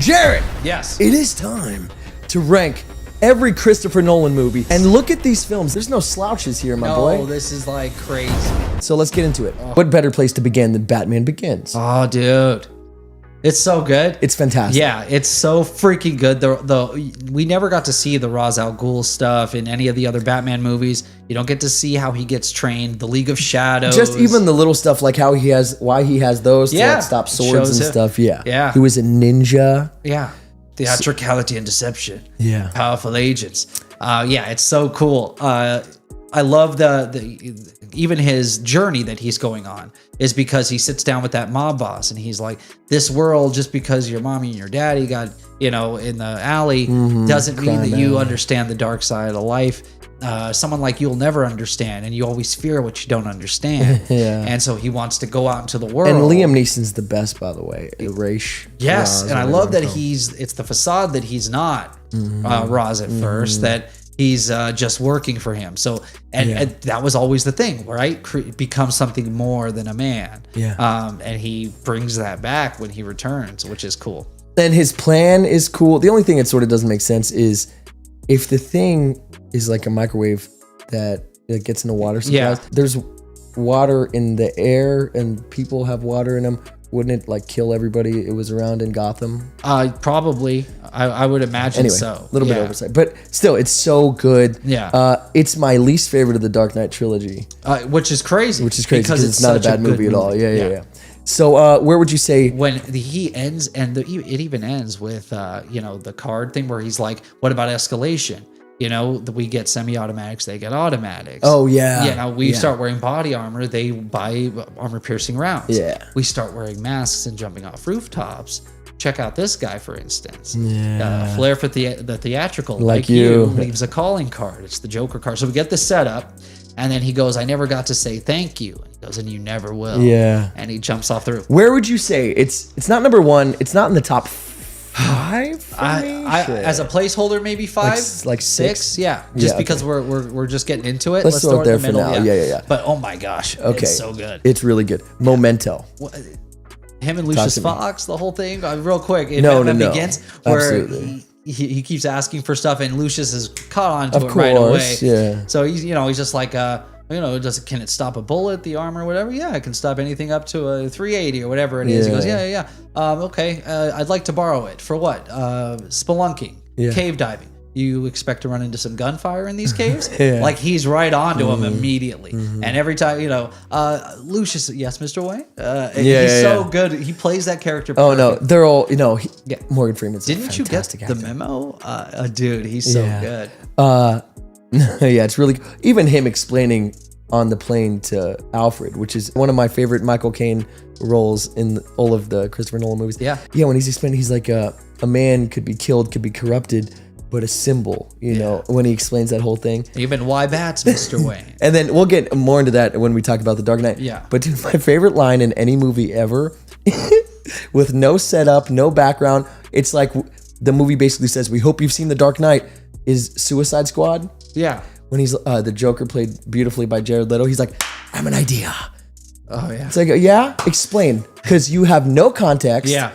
Jared! Yes. It is time to rank every Christopher Nolan movie. And look at these films. There's no slouches here, my boy. No, this is like crazy. So let's get into it. What better place to begin than Batman Begins? Oh, dude. It's so good. It's fantastic. Yeah, it's so freaking good. We never got to see the Ra's al Ghul stuff in any of the other Batman movies. You don't get to see how he gets trained, the League of Shadows. Just even the little stuff like why he has those to like stop swords and stuff. Yeah. Yeah. He was a ninja. Yeah. Theatricality and deception. Yeah. Powerful agents. Yeah, it's so cool. I love the even his journey that he's going on is because he sits down with that mob boss and he's like, this world, just because your mommy and your daddy got, in the alley doesn't mean that you understand the dark side of life. Someone like you'll never understand, and you always fear what you don't understand. Yeah. And so he wants to go out into the world. And Liam Neeson's the best, by the way. Yes, and I love that it's the facade that he's not Ra's at first, that he's just working for him. So, and that was always the thing, right? Become something more than a man. Yeah. And he brings that back when he returns, which is cool. And his plan is cool. The only thing that sort of doesn't make sense is if the thing is like a microwave that gets in the water supplies, there's water in the air and people have water in them. Wouldn't it like kill everybody it was around in Gotham? Probably. I would imagine anyway, so. A little bit oversight. But still, it's so good. Yeah. It's my least favorite of the Dark Knight trilogy. Which is crazy. Because it's not a bad movie at all. Yeah. So where would you say... When he ends, and it even ends with, the card thing where he's like, what about escalation? We get semi-automatics, they get automatics. Oh, yeah. We start wearing body armor, they buy armor-piercing rounds. Yeah. We start wearing masks and jumping off rooftops. Check out this guy, for instance. Yeah. Flair for the theatrical, like you, leaves a calling card. It's the Joker card. So we get the setup, and then he goes, I never got to say thank you. And he goes, and you never will. Yeah. And he jumps off the roof. Where would you say it's not number one? It's not in the top 5 for me? As a placeholder, maybe 5, like 6. Yeah, just because we're just getting into it. Let's throw it there for now. Yeah. But oh my gosh, it's so good. It's really good. Memento. Him and Lucius Fox, the whole thing. Real quick, Batman Begins, where he keeps asking for stuff, and Lucius is caught onto it right away. Yeah. So he's just like can it stop a bullet, the armor, whatever? Yeah, it can stop anything up to a 380 or whatever it is. He goes, yeah. Okay, I'd like to borrow it. For what? Spelunking, cave diving. You expect to run into some gunfire in these caves? Like he's right onto him immediately. And every time, Lucius, yes, Mr. Wayne? He's so good. He plays that character perfect. Oh, no. They're all, Morgan Freeman's Didn't you get the memo? Dude, he's so good. Yeah, it's really even him explaining on the plane to Alfred, which is one of my favorite Michael Caine roles in all of the Christopher Nolan movies. Yeah, when he's explaining, he's like a man could be killed, could be corrupted, but a symbol, when he explains that whole thing. Even why bats, Mr. Wayne. And then we'll get more into that when we talk about The Dark Knight. Yeah. But dude, my favorite line in any movie ever, with no setup, no background, it's like the movie basically says, we hope you've seen The Dark Knight, is Suicide Squad. Yeah. When he's the Joker played beautifully by Jared Leto, he's like, I have an idea. Oh, yeah. It's like, explain. Because you have no context. Yeah.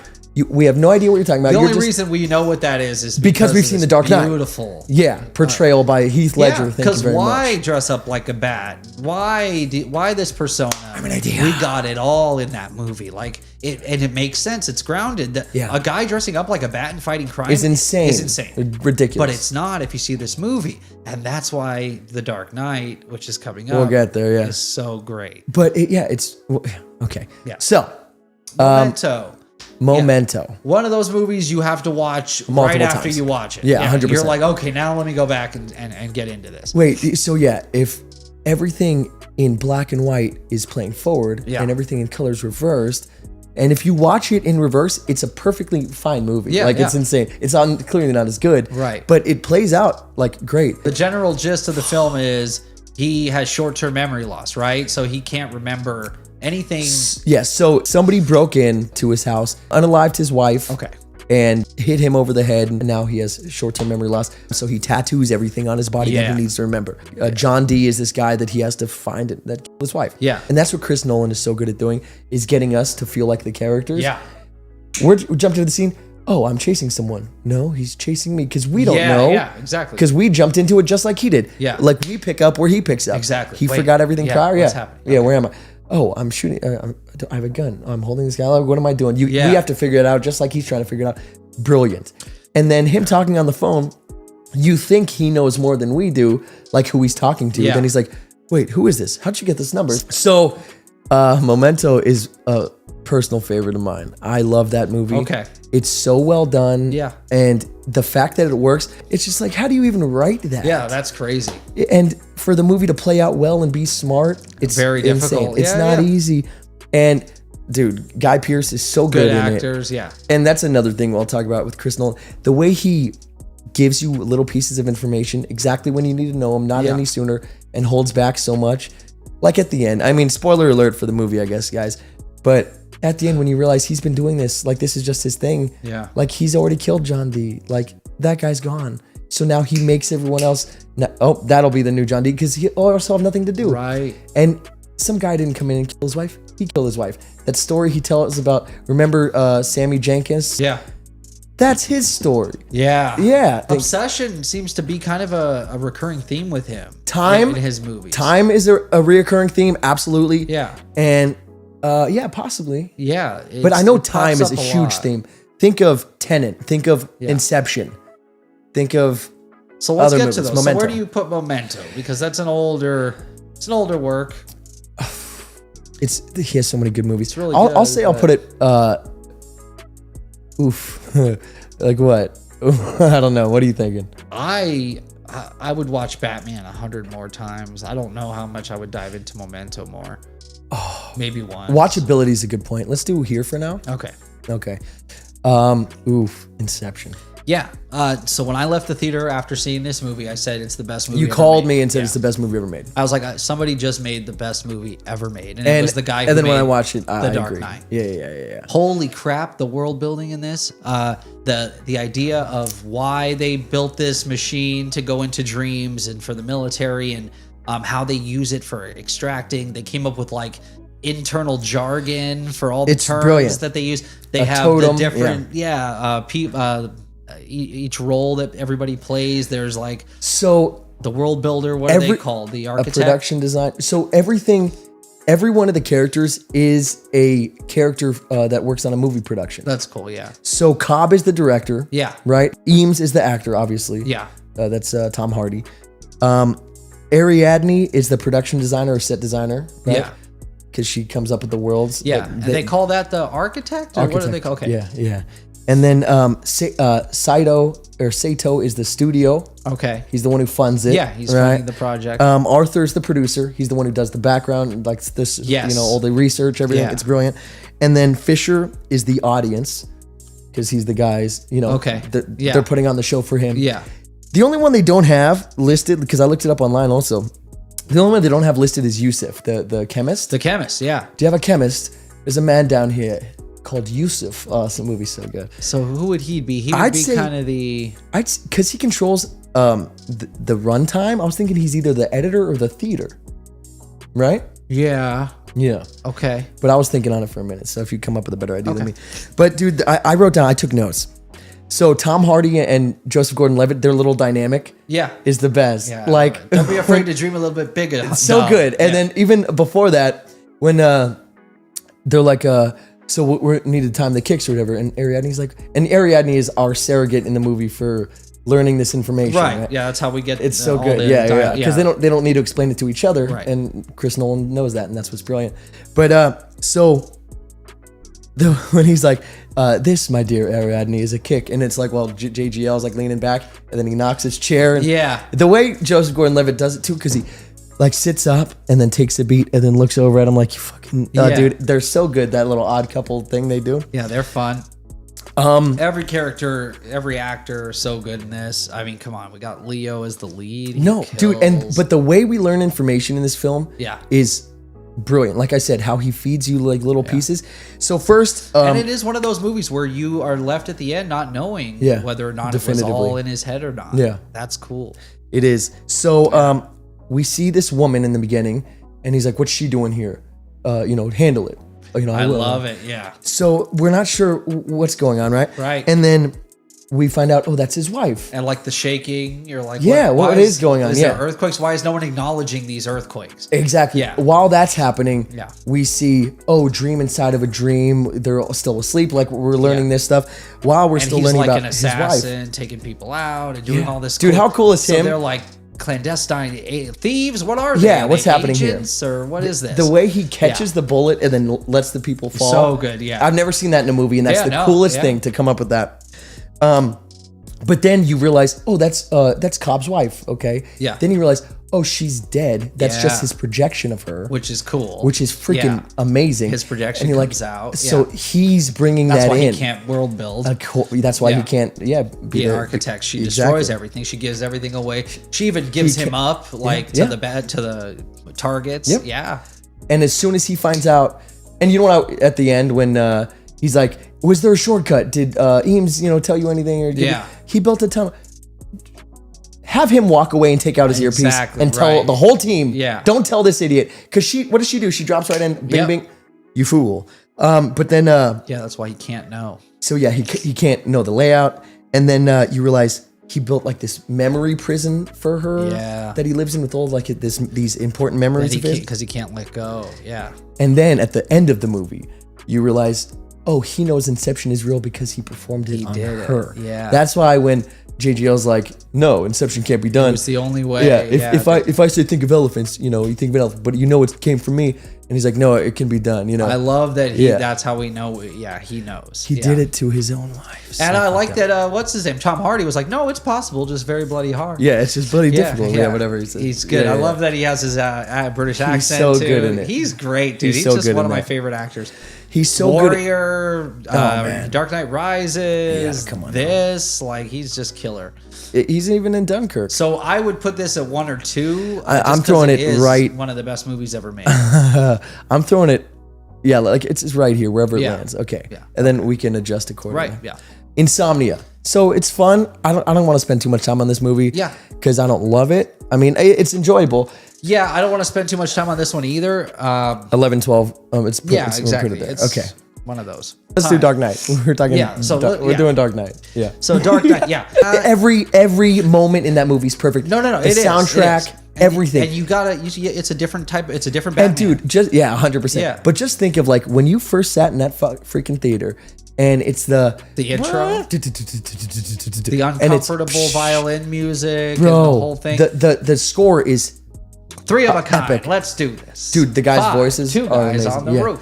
We have no idea what you're talking about. The only reson we know what that is because we've seen The Dark Knight. Beautiful. Yeah. Portrayal by Heath Ledger. Because why dress up like a bat? Why this persona? I have an idea. We got it all in that movie. It makes sense. It's grounded. A guy dressing up like a bat and fighting crime is insane. Ridiculous. But it's not if you see this movie. And that's why The Dark Knight, which is coming up, we'll get there, is so great. But it's okay. Yeah. So Momento. Yeah. One of those movies you have to watch multiple times after you watch it. Yeah, 100%. You're like, okay, now let me go back and get into this. Wait, so if everything in black and white is playing forward and everything in color is reversed, and if you watch it in reverse, it's a perfectly fine movie. It's insane. It's clearly not as good. Right. But it plays out great. The general gist of the film is he has short-term memory loss, right? So he can't remember anything. Yes. So somebody broke into his house, unalived his wife. Okay. And hit him over the head. And now he has short-term memory loss. So he tattoos everything on his body that he needs to remember. John D is this guy that he has to find that killed his wife. Yeah. And that's what Chris Nolan is so good at doing, is getting us to feel like the characters. Yeah. We're jumping to the scene. oh, I'm chasing someone. No, he's chasing me because we don't know. Yeah, exactly. Because we jumped into it just like he did. Yeah. Like we pick up where he picks up. Exactly. He forgot everything prior. What's Yeah. happening? Yeah, Okay. where am I? Oh, I'm shooting. I have a gun. I'm holding this guy. What am I doing? We have to figure it out just like he's trying to figure it out. Brilliant. And then him talking on the phone, you think he knows more than we do, like who he's talking to. Then he's like, wait, who is this? How'd you get this number? So Momento is a personal favorite of mine. I love that movie. Okay. It's so well done. Yeah. And the fact that it works, it's just like, how do you even write that? Yeah, that's crazy. And for the movie to play out well and be smart, it's very difficult. Insane. It's not easy. And dude, Guy Pearce is so good in actors, it. And that's another thing we'll talk about with Chris Nolan. The way he gives you little pieces of information exactly when you need to know them, not any sooner, and holds back so much. Like at the end, I mean, spoiler alert for the movie, I guess, guys. But at the end, when you realize he's been doing this, like this is just his thing. Yeah. Like he's already killed John D. Like that guy's gone. So now he makes everyone else. That'll be the new John D. Because he also have nothing to do. Right. And some guy didn't come in and kill his wife. He killed his wife. That story he tells about. Remember Sammy Jenkins? Yeah. That's his story. Yeah. Yeah. Obsession seems to be kind of a recurring theme with him. Time in his movies. Time is a reoccurring theme. Absolutely. Yeah. And yeah, possibly. Yeah. But I know time is a huge theme. Think of Tenet. Think of Inception. Think of So let's other get movies. to those. Momento. So where do you put Memento? Because that's an older work. He has so many good movies. It's really I'll good, say I'll put it like what? I don't know. What are you thinking? I would watch Batman 100 more times. I don't know how much I would dive into Memento more. Oh, maybe once. Watchability is a good point. Let's do here for now. Okay. Inception. Yeah. So when I left the theater after seeing this movie, I said it's the best movie. You called me and said it's the best movie ever made. I was like, somebody just made the best movie ever made, and it was the guy. And who then made when I watched it, The Dark agree. Knight. Yeah. Holy crap! The world building in this, the idea of why they built this machine to go into dreams and for the military, and how they use it for extracting. They came up with like internal jargon for all the terms brilliant. that they use. They have totem, the different, each role that everybody plays. There's like the world builder. What are they called? The architect, a production design. So every one of the characters is a character that works on a movie production. That's cool. Yeah. So Cobb is the director. Yeah. Right. Eames is the actor, obviously. Yeah. That's Tom Hardy. Ariadne is the production designer or set designer. Right? Yeah. Because she comes up with the worlds. Yeah. And they call that the architect? Or what do they call? Okay. Yeah. And then Saito is the studio. Okay. He's the one who funds it. Yeah, he's funding the project. Arthur's the producer. He's the one who does the background, like this, all the research, everything. Yeah. It's brilliant. And then Fisher is the audience because he's the guys, they're putting on the show for him. Yeah. The only one they don't have listed, because I looked it up online also, the only one they don't have listed is Yusuf, the chemist. The chemist, yeah. Do you have a chemist? There's a man down here called Yusuf. Oh, this movie's so good. So who would he be? He would be kind of the... Because he controls the runtime. I was thinking he's either the editor or the theater. Right? Yeah. Yeah. Okay. But I was thinking on it for a minute, so if you come up with a better idea than me. But dude, I wrote down, I took notes. So Tom Hardy and Joseph Gordon-Levitt, their little dynamic is the best. Yeah. Like, don't be afraid to dream a little bit bigger. It's so good. And then even before that, when they're like, so we need to time the kicks or whatever, and Ariadne's like, and Ariadne is our surrogate in the movie for learning this information. Right. Yeah, that's how we get. It's so good. Yeah. Because they don't need to explain it to each other, and Chris Nolan knows that, and that's what's brilliant. But when he's like, this, my dear Ariadne, is a kick. And it's like, well, JGL's like leaning back, and then he knocks his chair. And the way Joseph Gordon-Levitt does it too, because he like sits up and then takes a beat and then looks over at him like, you fucking, dude, they're so good. That little odd couple thing they do. Yeah, they're fun. Every character, every actor is so good in this. I mean, come on, we got Leo as the lead. But the way we learn information in this film is brilliant. Like I said, how he feeds you like little pieces. So first, and it is one of those movies where you are left at the end not knowing whether or not it was all in his head or not. Yeah, that's cool. It is. So we see this woman in the beginning, and he's like, "What's she doing here? Handle it." I love it. Yeah. So we're not sure what's going on, right? Right. And then we find out, that's his wife. And like the shaking, you're like, what is going on? Is there earthquakes? Why is no one acknowledging these earthquakes? Exactly. Yeah. While that's happening, Yeah. we see, dream inside of a dream. They're all still asleep. Like we're learning this stuff while we're still learning about his wife. He's like an assassin, taking people out and doing all this. Dude, how cool is him? So they're like clandestine thieves. What are they? Yeah, what's happening agents, here? Or what is this? The way he catches the bullet and then lets the people fall. So good. Yeah. I've never seen that in a movie, and that's the coolest thing to come up with that. But then you realize, that's Cobb's wife. Okay. Yeah. Then you realize, she's dead. That's just his projection of her, which is cool. Which is freaking amazing. His projection comes out. So he's bringing that in. That's why he can't world build. That's why he can't. Be an architect. She destroys everything. She gives everything away. She even gives him up to the targets. Yep. Yeah. And as soon as he finds out, and you know what? At the end when he's like, "Was there a shortcut? Did Eames, tell you anything?" Or did he built a tunnel? Have him walk away and take out his earpiece and tell the whole team, don't tell this idiot. Because what does she do? She drops right in, bing, bing, you fool. But then... that's why he can't know. So he can't know the layout. And then you realize he built like this memory prison for her that he lives in with all like these important memories of his. Because he can't let go, And then at the end of the movie, you realize, he knows Inception is real because he performed it on her. Yeah. That's why when... JGL's like, no, Inception can't be done. It's the only way. Yeah, if I say think of elephants, you think of an elephant, but it came from me. And he's like, no, it can be done. I love that that's how we know. Yeah, he knows. He did it to his own wife. And I like that. What's his name? Tom Hardy was like, no, it's possible, just very bloody hard. Yeah, it's just bloody difficult. Yeah, whatever he said. He's good. I love that he has his British accent. He's so too. Good in it. He's great, dude. He's so just one of my favorite actors. He's so Warrior, Dark Knight Rises. Yeah, come on. He's just killer. He's even in Dunkirk. So I would put this at 1 or 2. I'm throwing it right. One of the best movies ever made. I'm throwing it. Yeah, like it's right here wherever it lands. Okay. Yeah. And then we can adjust accordingly. Right. Yeah. Insomnia. So it's fun. I don't want to spend too much time on this movie. Yeah. Because I don't love it. I mean, it's enjoyable. Yeah, I don't want to spend too much time on this one either. 11, 12. It's exactly. It's okay. One of those. Let's do Dark Knight. We're talking. Yeah. So we're doing Dark Knight. Yeah. So Dark Knight. Yeah. Every moment in that movie is perfect. No. The soundtrack, everything. And it's a different type. It's a different Batman. And dude, 100%. Yeah. But just think of like when you first sat in that freaking theater, and it's the intro, the uncomfortable violin music, bro, and the whole thing. The score is 3 of a kind. Epic. Let's do this, dude. The guy's voices 2 guys are on the roof.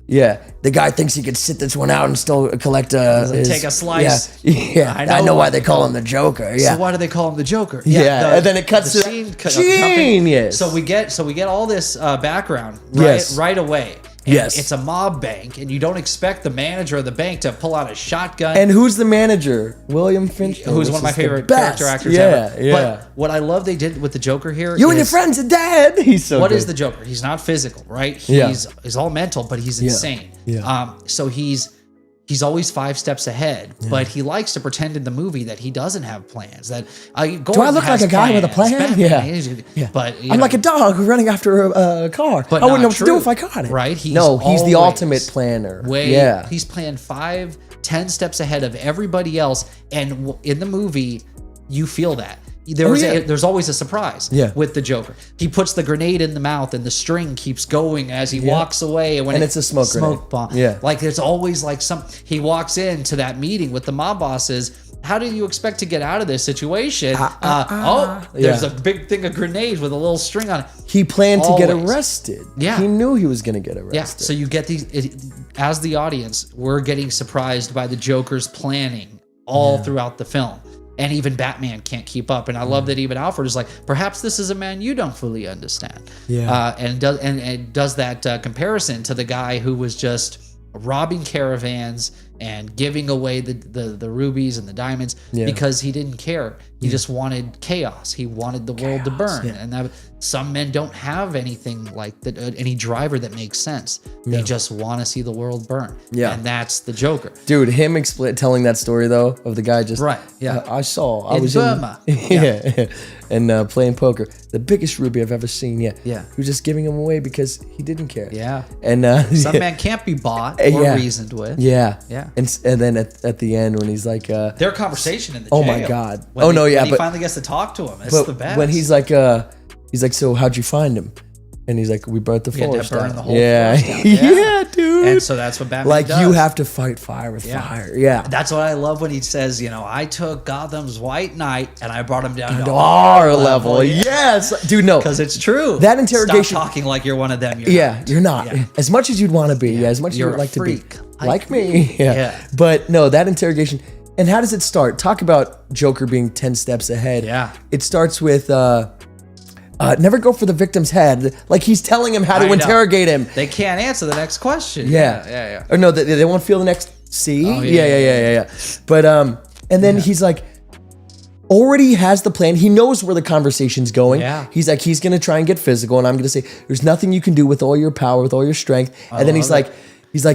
Yeah, the guy thinks he could sit this one out and still collect take a slice. Yeah. I know why they call him the Joker. Yeah. So why do they call him the Joker? Yeah. And then it cuts to scene. Genius. So we get all this background right away. And yes. It's a mob bank, and you don't expect the manager of the bank to pull out a shotgun. And who's the manager? William Finch. Who's one of my favorite character actors ever. Yeah. But what I love they did with the Joker here and your friends are dead. He's so What good. is the Joker? He's not physical, right? He's all mental, but he's insane. Yeah. So he's always 5 steps ahead, but he likes to pretend in the movie that he doesn't have plans. That do I look like a guy with a plan? Batman, yeah. But I'm like a dog running after a car. But I wouldn't know what to do if I caught it. Right? He's the ultimate planner. He's planned 5, 10 steps ahead of everybody else, and in the movie, you feel that. There's always a surprise with the Joker. He puts the grenade in the mouth and the string keeps going as he walks away. And it's a smoke bomb. Yeah. Like there's always like he walks into that meeting with the mob bosses. How do you expect to get out of this situation? There's a big thing of grenades with a little string on it. He planned to get arrested. Yeah. He knew he was going to get arrested. Yeah. So you get as the audience, we're getting surprised by the Joker's planning all throughout the film. And even Batman can't keep up. And I love that even Alfred is like, perhaps this is a man you don't fully understand. Yeah. And does that comparison to the guy who was just robbing caravans and giving away the rubies and the diamonds because he didn't care. He just wanted chaos. He wanted the world to burn. And some men don't have anything like that, any driver that makes sense. They just want to see the world burn. Yeah. And that's the Joker. Dude, him telling that story though of the guy just right. Yeah. I was Burma. in and playing poker. The biggest ruby I've ever seen. Yeah. Yeah. Who's just giving him away because he didn't care. Yeah. And some man can't be bought or reasoned with. Yeah. Yeah. And then at the end when he's like, their conversation in the jail. Oh my God. When when he finally gets to talk to him. It's the best. When he's like, so how'd you find him? And he's like, we burnt the forest down. The whole forest down. Yeah, dude. And so that's what Batman like does. you have to fight fire with fire. Yeah. That's what I love when he says, I took Gotham's White Knight and I brought him down to our level. Yes. Dude, no. Because it's true. That interrogation. Stop talking like you're one of them. You're not. Yeah. As much as you'd want to be. Yeah. As much as you'd like to be. Like me. Yeah. But no, that interrogation. And how does it start? Talk about Joker being 10 steps ahead. Yeah. It starts with... never go for the victim's head. Like he's telling him how to interrogate him. They can't answer the next question. Yeah. Or no, they won't feel the next C. Oh, yeah. But and then he's like, already has the plan. He knows where the conversation's going. Yeah. He's like, he's gonna try and get physical, and I'm gonna say, there's nothing you can do with all your power, with all your strength. And then he's like,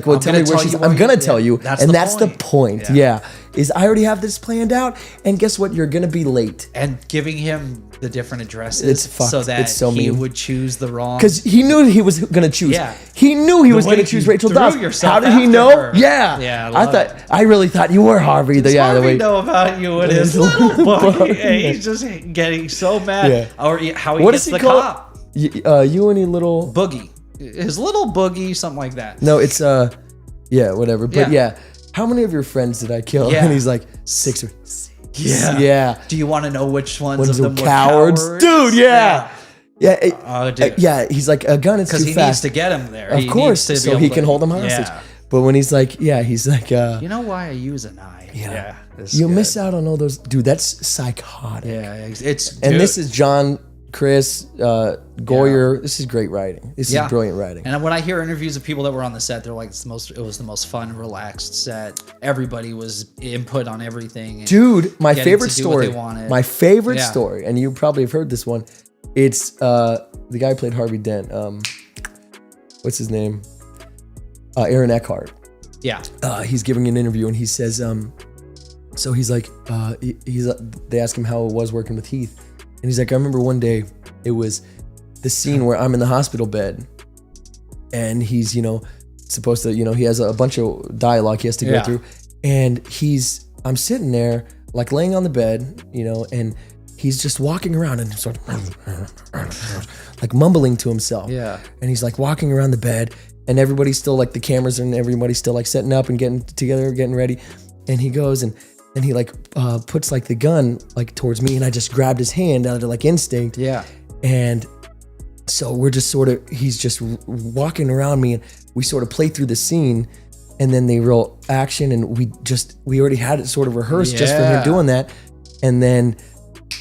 well, tell me where she's. I'm gonna tell you, and that's the point. Yeah. Is I already have this planned out, and guess what? You're gonna be late. And giving him the different addresses it's fucked. So that he mean. Would choose the wrong. Because he knew he was gonna choose. Yeah. He knew he was gonna choose Rachel Dawes. How did he know? Her. Yeah. Yeah. I really thought you were Harvey. Does Harvey know about you and his little book? He's just getting so mad. Yeah. Or how he gets the cop. You and your little boogie. His little boogie, something like that. No, it's yeah, whatever. But how many of your friends did I kill? Yeah. And he's like, 6 or 6. Yeah. Do you want to know which ones of them were cowards? Dude, yeah. Dude. Yeah, he's like, a gun is too fast. Because he needs to get him there. Of course, so he can hold him hostage. Yeah. But when he's like, he's like... you know why I use a knife? Yeah. You miss out on all those... Dude, that's psychotic. Yeah, and this is John... Chris, Goyer, this is great writing. This is brilliant writing. And when I hear interviews of people that were on the set, they're like, it was the most fun, relaxed set. Everybody was input on everything. Dude, my favorite story. My favorite story, and you probably have heard this one. It's the guy who played Harvey Dent. What's his name? Aaron Eckhart. Yeah. He's giving an interview and he says, so he's like, they ask him how it was working with Heath. And he's like, I remember one day it was the scene where I'm in the hospital bed and he's, supposed to, he has a bunch of dialogue he has to go through. And I'm sitting there like laying on the bed, and he's just walking around and sort of like mumbling to himself. Yeah. And he's like walking around the bed and everybody's still like the cameras and everybody's still like setting up and getting together, getting ready. And he goes and he like puts like the gun like towards me and I just grabbed his hand out of like instinct. Yeah. And so we're just he's just walking around me and we sort of play through the scene and then they roll action and we already had it sort of rehearsed just for him doing that. And then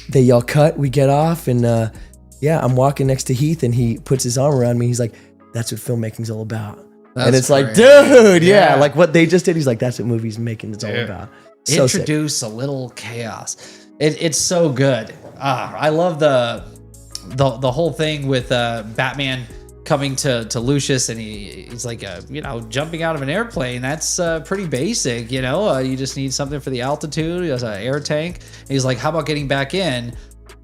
they yell cut, we get off and I'm walking next to Heath and he puts his arm around me. He's like, that's what filmmaking's all about. And it's great. Like, dude, like what they just did. He's like, that's what movies making it's all about. So introduce sick. A little chaos. It's so good. I love the whole thing with Batman coming to Lucius and he's like jumping out of an airplane. That's pretty basic. You just need something for the altitude. He has an air tank. And he's like, how about getting back in?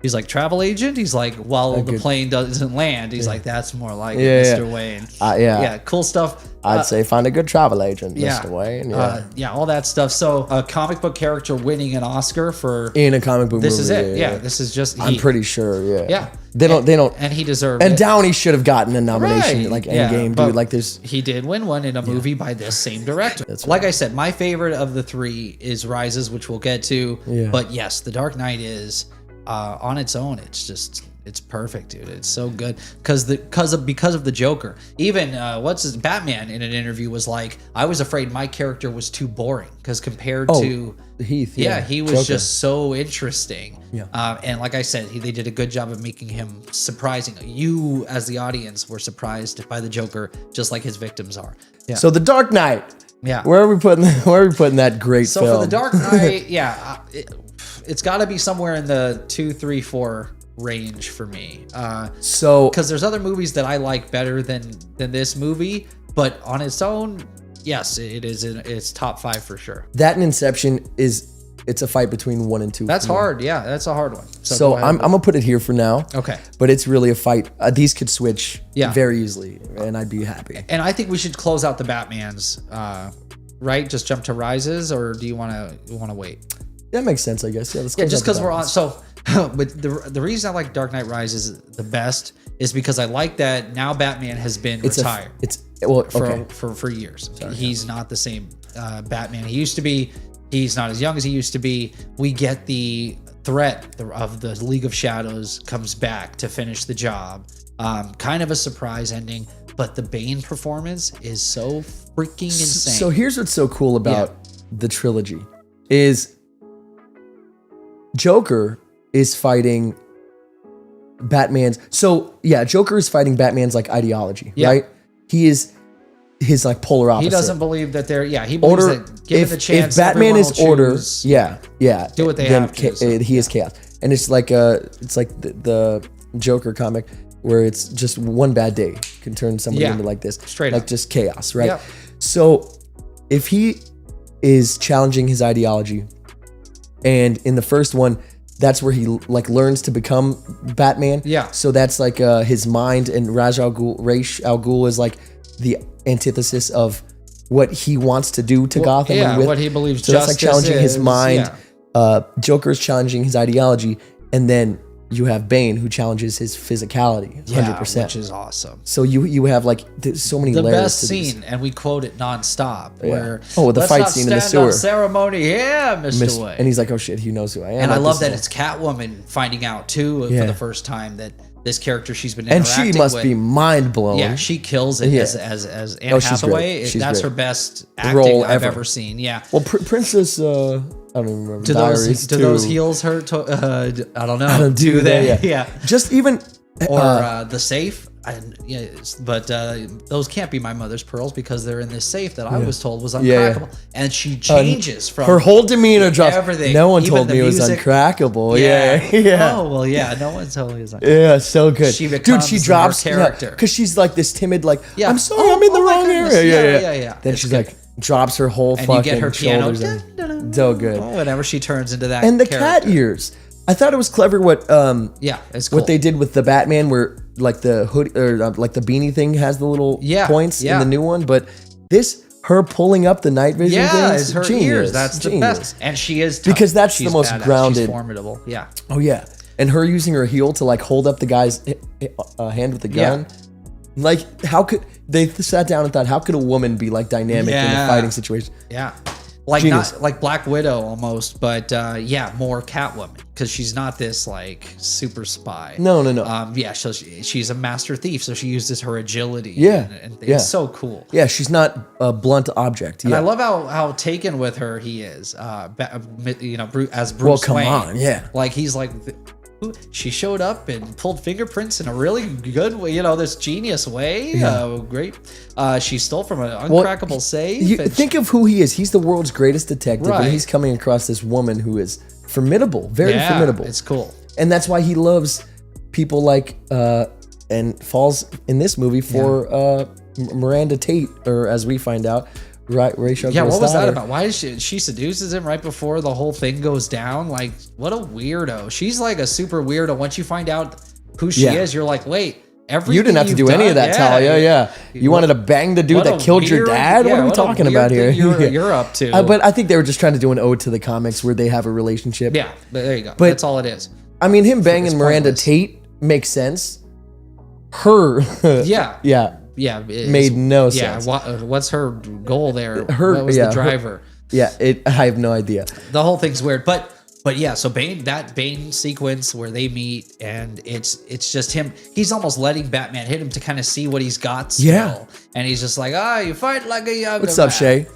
He's like, travel agent? He's like, well, the plane doesn't land. He's like, that's more like Mr. Wayne. Yeah, cool stuff. I'd say find a good travel agent, Mr. Wayne. All that stuff. So a comic book character winning an Oscar for... In a comic book movie. This is it. Yeah, this is just... I'm pretty sure, Yeah. They don't... And he deserved it. And Downey should have gotten a nomination, like Endgame, dude. Like there's... He did win one in a movie by this same director. That's like I said, my favorite of the three is Rises, which we'll get to. Yeah. But yes, The Dark Knight is... on its own, it's perfect, dude. It's so good because of the Joker. Even Batman in an interview was like, I was afraid my character was too boring because compared to Heath, he was Joker. Just so interesting. Yeah. And like I said, they did a good job of making him surprising. You as the audience were surprised by the Joker, just like his victims are. Yeah. So The Dark Knight. Yeah. Where are we putting that great film? So for The Dark Knight, it's got to be somewhere in the 2, 3, 4 range for me. Because there's other movies that I like better than this movie, but on its own, yes, it's top 5 for sure. That and Inception is it's a fight between 1 and 2. That's hard. Yeah, that's a hard one. So I'm gonna put it here for now. Okay. But it's really a fight. These could switch very easily, and I'd be happy. And I think we should close out the Batmans. Right? Just jump to Rises, or do you want to wait? That makes sense, I guess. Yeah. Let's just because we're on. So, but the reason I like Dark Knight Rises the best is because I like that now Batman has been retired. For years. Sorry, he's not the same Batman he used to be. He's not as young as he used to be. We get the threat of the League of Shadows comes back to finish the job. Kind of a surprise ending, but the Bane performance is so freaking insane. So here's what's so cool about the trilogy is Joker is fighting Batman's. So yeah, Joker is fighting Batman's like ideology, right? He is his like polar opposite. He doesn't believe that they're he believes that given the chance, if Batman is order, do what they have to. He is chaos, and it's like the Joker comic where it's just one bad day can turn somebody into like this, straight like up. just chaos, right? Yep. So if he is challenging his ideology, and in the first one, that's where he like learns to become Batman. Yeah. So that's like his mind, and Ra's al Ghul is like the antithesis of what he wants to do to Gotham. Yeah, what he believes so justice that's like challenging his mind. Yeah. Joker's challenging his ideology, and then you have Bane who challenges his physicality 100%. Which is awesome. So you have like so many layers. The best to scene, and we quote it nonstop. Where the fight scene in the sewer. Ceremony, Mr. Wayne. And he's like, oh shit, he knows who I am. And I love that it's Catwoman finding out too for the first time that this character she's been interacting with. And she must be mind blown. Yeah, she kills it as Anne Hathaway. That's her best acting role I've ever seen. Yeah. Well, Princess. I don't even remember. Do those heels hurt? I don't know. Do they? Yeah. Just even or the safe. But those can't be my mother's pearls because they're in this safe that I was told was uncrackable. And she changes from her whole demeanor drops. Everything. No one told me it was uncrackable. Yeah. Oh well, yeah. No one told me it was uncrackable. Yeah, so good. She becomes she drops character because she's like this timid, like I'm sorry, I'm in the wrong area. Yeah. Then she's like drops her whole fucking you get her shoulders. So good. Whenever she turns into that. And the cat ears. I thought it was clever what it's cool. what they did with the Batman, where like the hood or like the beanie thing has the little points in the new one, but her pulling up the night vision thing is her ears. That's the best, and she is tough. Because that's the most grounded, she's formidable. Yeah. Oh yeah, and her using her heel to like hold up the guy's hand with the gun. Like how could they sat down and thought how could a woman be like dynamic in a fighting situation? Yeah. Like not like Black Widow almost, but more Catwoman because she's not this like super spy. No. So she's a master thief, so she uses her agility. And it's so cool. Yeah, she's not a blunt object. And I love how taken with her he is. As Bruce Wayne. Well, come on, yeah. Like he's like. She showed up and pulled fingerprints in a really good way, this genius way. Great. She stole from an uncrackable safe. Think of who he is. He's the world's greatest detective, and he's coming across this woman who is formidable, very formidable. It's cool. And that's why he loves people like, and falls in this movie for Miranda Tate, or as we find out, Rachel. What was that about? Why is she seduces him right before the whole thing goes down? Like, what a weirdo. She's like a super weirdo. Once you find out who she is, you're like, wait, you didn't have to do any of that, Talia. Yeah. You wanted to bang the dude that killed your dad? What are we talking about here? You're up to. But I think they were just trying to do an ode to the comics where they have a relationship. Yeah, there you go. But that's all it is. I mean, him banging Miranda Tate makes sense. Her. Made no sense. Yeah, what's her goal there? What was the driver? I have no idea. The whole thing's weird, but so Bane sequence where they meet and it's just him. He's almost letting Batman hit him to kind of see what he's got still. And he's just like, you fight like a young What's up, Shay?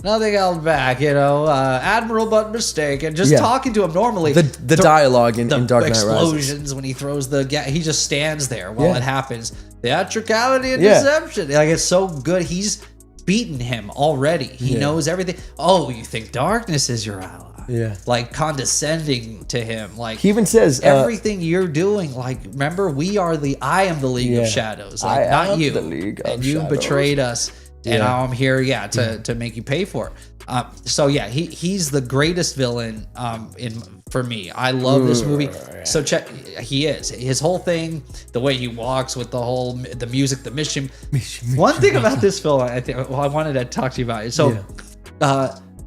Nothing else back, admiral but mistake, and just talking to him normally. The dialogue in Dark Knight Rises. Explosions when he throws he just stands there while it happens. Theatricality and deception. Like, it's so good. He's beaten him already. He knows everything. Oh, you think darkness is your ally? Yeah. Like condescending to him. Like he even says everything you're doing. Like, remember, I am the League of Shadows. Like, not you. The League of you Shadows. betrayed us. and now I'm here, to make you pay for it. So yeah, he's the greatest villain for me. I love this movie. So he is. His whole thing, the way he walks with the music, the mission. One thing about this film, I wanted to talk to you about it. So,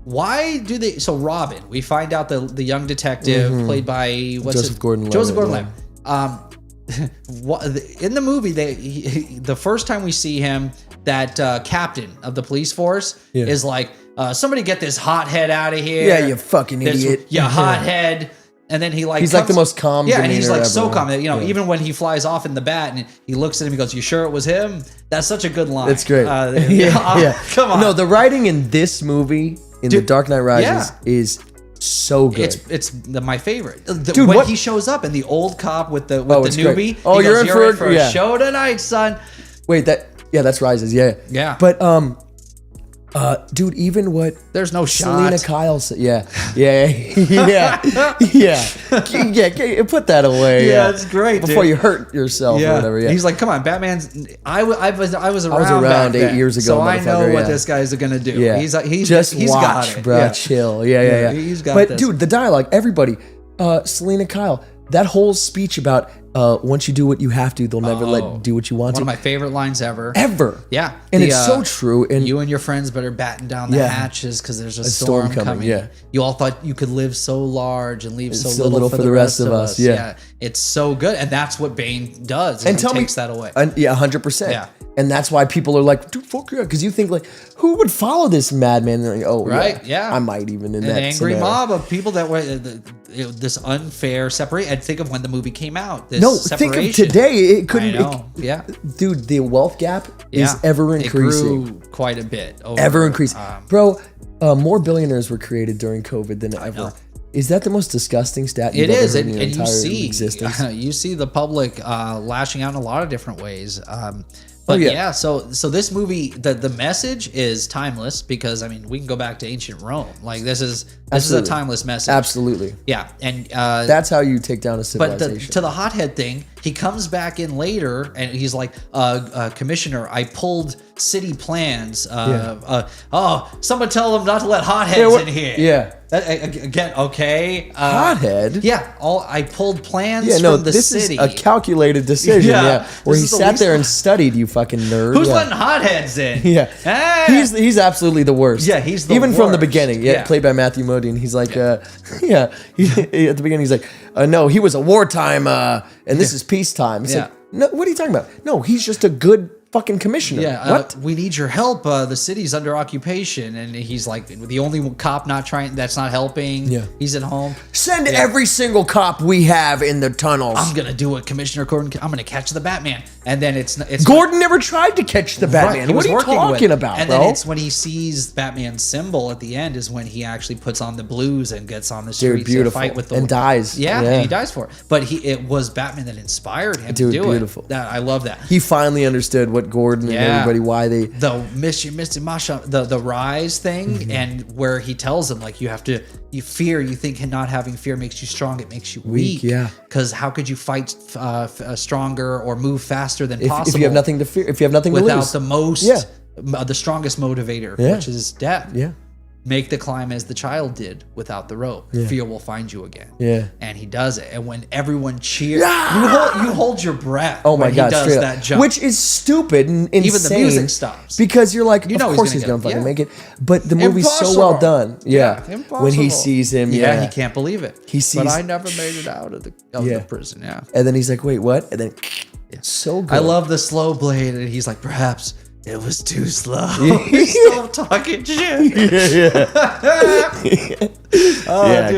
why do they? So Robin, we find out the young detective played by Joseph Gordon-Levitt. In the movie, the first time we see him, that captain of the police force is like, somebody get this hothead out of here. Yeah, you fucking idiot. Yeah, hothead. And then he's like the most calm. Yeah, and he's like so calm. Even when he flies off in the bat and he looks at him, he goes, "You sure it was him?" That's such a good line. That's great. Come on. No, the writing in this movie, The Dark Knight Rises, is so good. It's my favorite. When he shows up and the old cop with the newbie. Great. Oh, you're in for a show tonight, son. Wait, that's Rises. Yeah. But dude, even what there's no Selena shot. Kyle said, yeah. Put that away. Yeah, it's great before you hurt yourself or whatever. Yeah, he's like, come on, Batman's. I was around. I was around 8 years ago, so I know what this guy's gonna do. Yeah, he's just he's watch, got it, bro. Chill. Yeah. He's got But this. dude, the dialogue, everybody, Selena Kyle, that whole speech about once you do what you have to, they'll never let you do what you want to. One of my favorite lines ever. Yeah. And it's so true. And you and your friends better batten down the hatches because there's a storm coming. Yeah. You all thought you could live so large and leave so little for the rest of us. Yeah. It's so good. And that's what Bane does. And he takes that away. 100%. Yeah. And that's why people are like, dude, fuck yeah. Because you think, like, who would follow this madman? And like, oh, right. Yeah. I might even in an that angry scenario. mob of people that were this unfair separation. And think of when the movie came out. This separation. Think of today. It couldn't. I know. Dude, the wealth gap is ever increasing. It grew quite a bit. Ever increasing. Bro, more billionaires were created during COVID than ever. Is that the most disgusting stat you've ever heard in your entire existence? You see the public lashing out in a lot of different ways. But so this movie, the message is timeless because we can go back to ancient Rome. Like this is a timeless message. Absolutely. Yeah, and that's how you take down a civilization. But to the hothead thing, he comes back in later and he's like, Commissioner, I pulled city plans. Someone tell them not to let hotheads in here. Yeah. Again, okay. Hothead? Yeah. I pulled plans from the city. This is a calculated decision. Where he sat there and studied, you fucking nerd. Who's letting hotheads in? Yeah. He's absolutely the worst. Yeah, he's the Even worst. from the beginning. Yeah, played by Matthew Modine. He's like, at the beginning, he's like, no, he was a wartime, and this is peacetime. It's like, no, what are you talking about? No, he's just a good fucking commissioner. Yeah, what? We need your help. The city's under occupation, and he's like the only cop that's not helping. Yeah, he's at home. Send every single cop we have in the tunnels. I'm gonna do what Commissioner Gordon. I'm gonna catch the Batman, and then it's Gordon never tried to catch the Batman. What are you talking about, and bro? then it's when he sees Batman's symbol at the end is when he actually puts on the blues and gets on the streets to fight with and dies. Yeah, and he dies for it. But it was Batman that inspired him to do it. I love that. He finally understood what Gordon and everybody the rise thing, and where he tells him like you think not having fear makes you strong, it makes you weak. Yeah, because how could you fight stronger or move faster than possible if you have nothing to fear, if you have nothing without to lose? The strongest motivator, which is death. Yeah. Make the climb as the child did without the rope. Yeah. Fear will find you again. Yeah. And he does it. And when everyone cheers, you hold your breath. Oh my God. He does that jump. Which is stupid and insane. Even the music stops. Because you're like, of course he's going to fucking make it. But the movie's so well done. Yeah. Impossible. When he sees him. Yeah. He can't believe it. But I never made it out of the prison. Yeah. And then he's like, wait, what? And then so good. I love the slow blade. And he's like, perhaps it was too slow. He's still talking shit. Dude.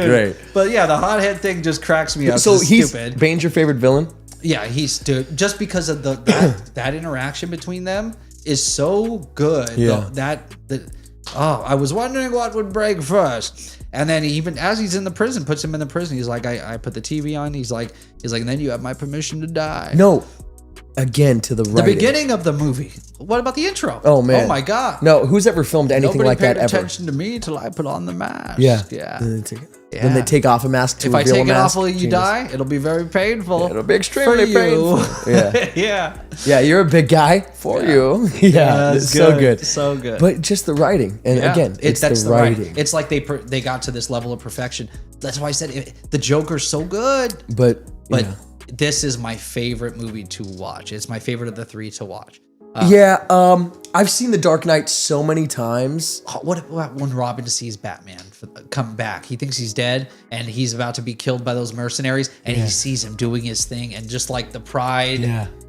Great. But the hothead thing just cracks me up. So stupid. Bane's your favorite villain? Yeah, just because of that interaction between them is so good. Yeah. I was wondering what would break first. And then even as he's in the prison, puts him in the prison. He's like, I put the TV on. He's like, and then you have my permission to die. No. again to the The writing. beginning of the movie. What about the intro? Oh man! Oh my god! No, who's ever filmed anything Nobody like that paid ever? attention to me till I put on the mask. Yeah. Yeah. Then they take off a mask to If I reveal a take it mask. off while you Genius. die, it'll be very painful. It'll be extremely for you. painful. Yeah. Yeah. Yeah, you're a big guy for you. Yeah, That's it's so good. So good. But just the writing, and again, it's that's the writing. It's like they got to this level of perfection. That's why I said the Joker's so good. But yeah. This is my favorite movie to watch. It's my favorite of the three to watch. I've seen The Dark Knight so many times. What about when Robin sees Batman come back? He thinks he's dead and he's about to be killed by those mercenaries, and he sees him doing his thing, and just like the pride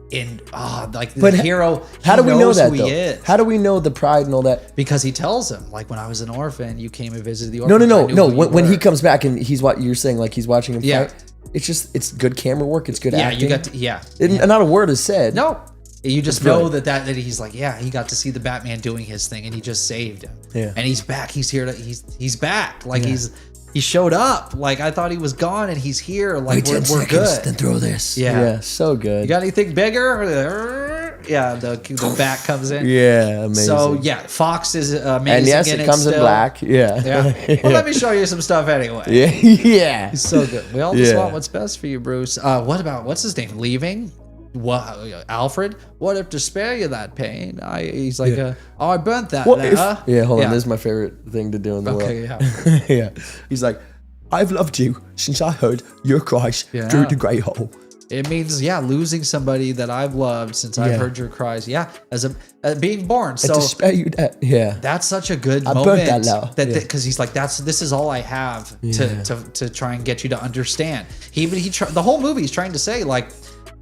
in the hero. How do we know that who though? he is. How do we know the pride and all that? Because he tells him, like, when I was an orphan, you came and visited the orphan. No. When he comes back and he's what you're saying, like he's watching him fight. It's good camera work. It's good acting. And not a word is said. No. You just know that he's like, he got to see the Batman doing his thing, and he just saved him. Yeah. And he's back. He's here. He's back. Like he showed up. Like I thought he was gone, and he's here. Like we're good. Then throw this. Yeah. So good. You got anything bigger? Yeah. The bat comes in. Yeah. Amazing. So Fox is amazing. And yes, in it comes in black. Yeah. Well, let me show you some stuff anyway. Yeah. He's so good. We all just want what's best for you, Bruce. What's his name? Leaving? What, Alfred? What if to spare you that pain? He's like, I burnt that. Hold on. This is my favorite thing to do in the world. Yeah. He's like, I've loved you since I heard your cries through the grey hole. It means, losing somebody that I've loved since I've heard your cries. Yeah, as being born. So to spare you that, that's such a good moment. Burnt that low. Because he's like, this is all I have to try and get you to understand. The whole movie he's trying to say, like,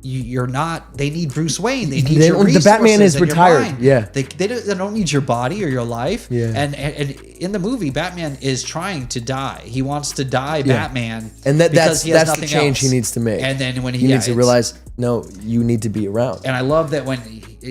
you're not. They need Bruce Wayne. They need your resources. The Batman is retired. Yeah, they don't need your body or your life. Yeah, and in the movie, Batman is trying to die. He wants to die, Batman, and that's the change he needs to make. And then when he needs to realize, no, you need to be around. And I love that when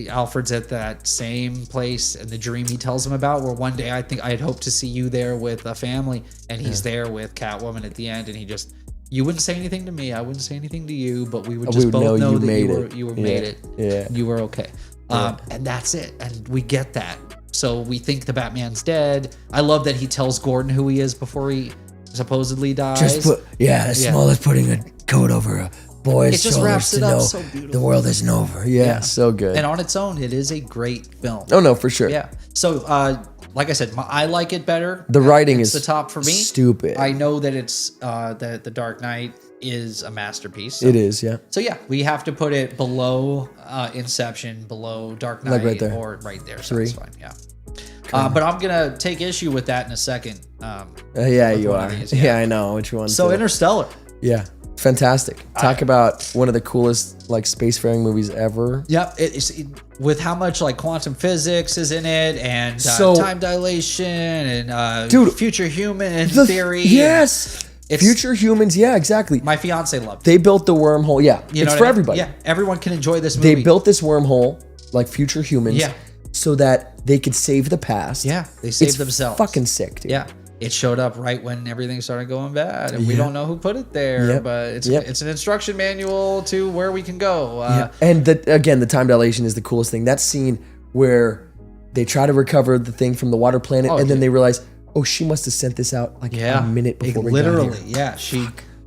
Alfred's at that same place and the dream he tells him about, where one day I think I had hoped to see you there with a family, and he's there with Catwoman at the end, and he just. You wouldn't say anything to me. I wouldn't say anything to you, but we would just both know that you made it. Yeah. You were okay. And that's it. And we get that. So we think the Batman's dead. I love that he tells Gordon who he is before he supposedly dies. Small as putting a coat over a boy's shoulders to know so the world isn't over. Yeah, so good. And on its own, it is a great film. Oh, no, for sure. Yeah. So, like I said, I like it better. The writing is the top for me. Stupid. I know that it's that The Dark Knight is a masterpiece. So. It is, yeah. So we have to put it below Inception, below Dark Knight, like right there. Or right there. So that's fine. Yeah. But I'm gonna take issue with that in a second. You are. Yeah, I know which one. So Interstellar. Yeah. Fantastic. Talk about one of the coolest spacefaring movies ever. Yep, with how much quantum physics is in it, and time dilation, and future human theory. Yes, future humans. Yeah, exactly. My fiance loved it. They built the wormhole. Yeah, it's for everybody. Yeah, everyone can enjoy this movie. They built this wormhole like future humans. Yeah. So that they could save the past. Yeah, they saved themselves. Fucking sick, dude. Yeah. It showed up right when everything started going bad, and we don't know who put it there, but it's an instruction manual to where we can go. And the time dilation is the coolest thing. That scene where they try to recover the thing from the water planet, and then they realize, she must have sent this out a minute before we got here. She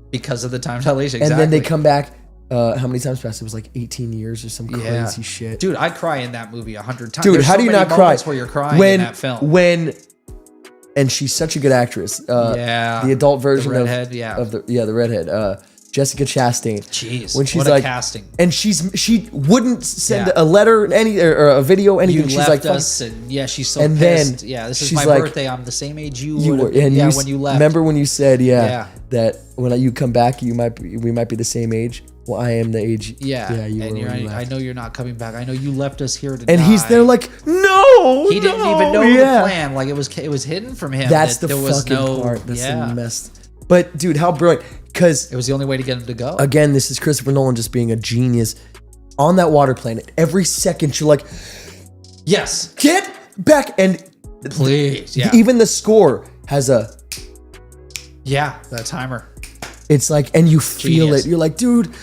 because of the time dilation. Exactly. And then they come back. How many times passed? It was 18 years or some crazy shit. Dude, I cry in that movie 100 times. Dude, There's how do you not cry? Where you're crying in that film. And she's such a good actress. The adult version the redhead, the redhead. Jessica Chastain. Jeez, when she's what a casting. And she wouldn't send a letter, or a video, anything. You she's left us, and she's so and pissed. Then this is my birthday. I'm the same age you were. And when you left. Remember when you said, that when you come back, we might be the same age. Well, I am the age. Yeah, you were. I know you're not coming back. I know you left us here to die. And he's there no. He didn't even know the plan. It was hidden from him. That's that the there was fucking part. That's the mess. But dude, how brilliant! Because it was the only way to get him to go. Again, this is Christopher Nolan just being a genius. On that water planet, every second you're like, yes, get back, and please, even the score has a that timer. It's and you feel it. You're like, dude,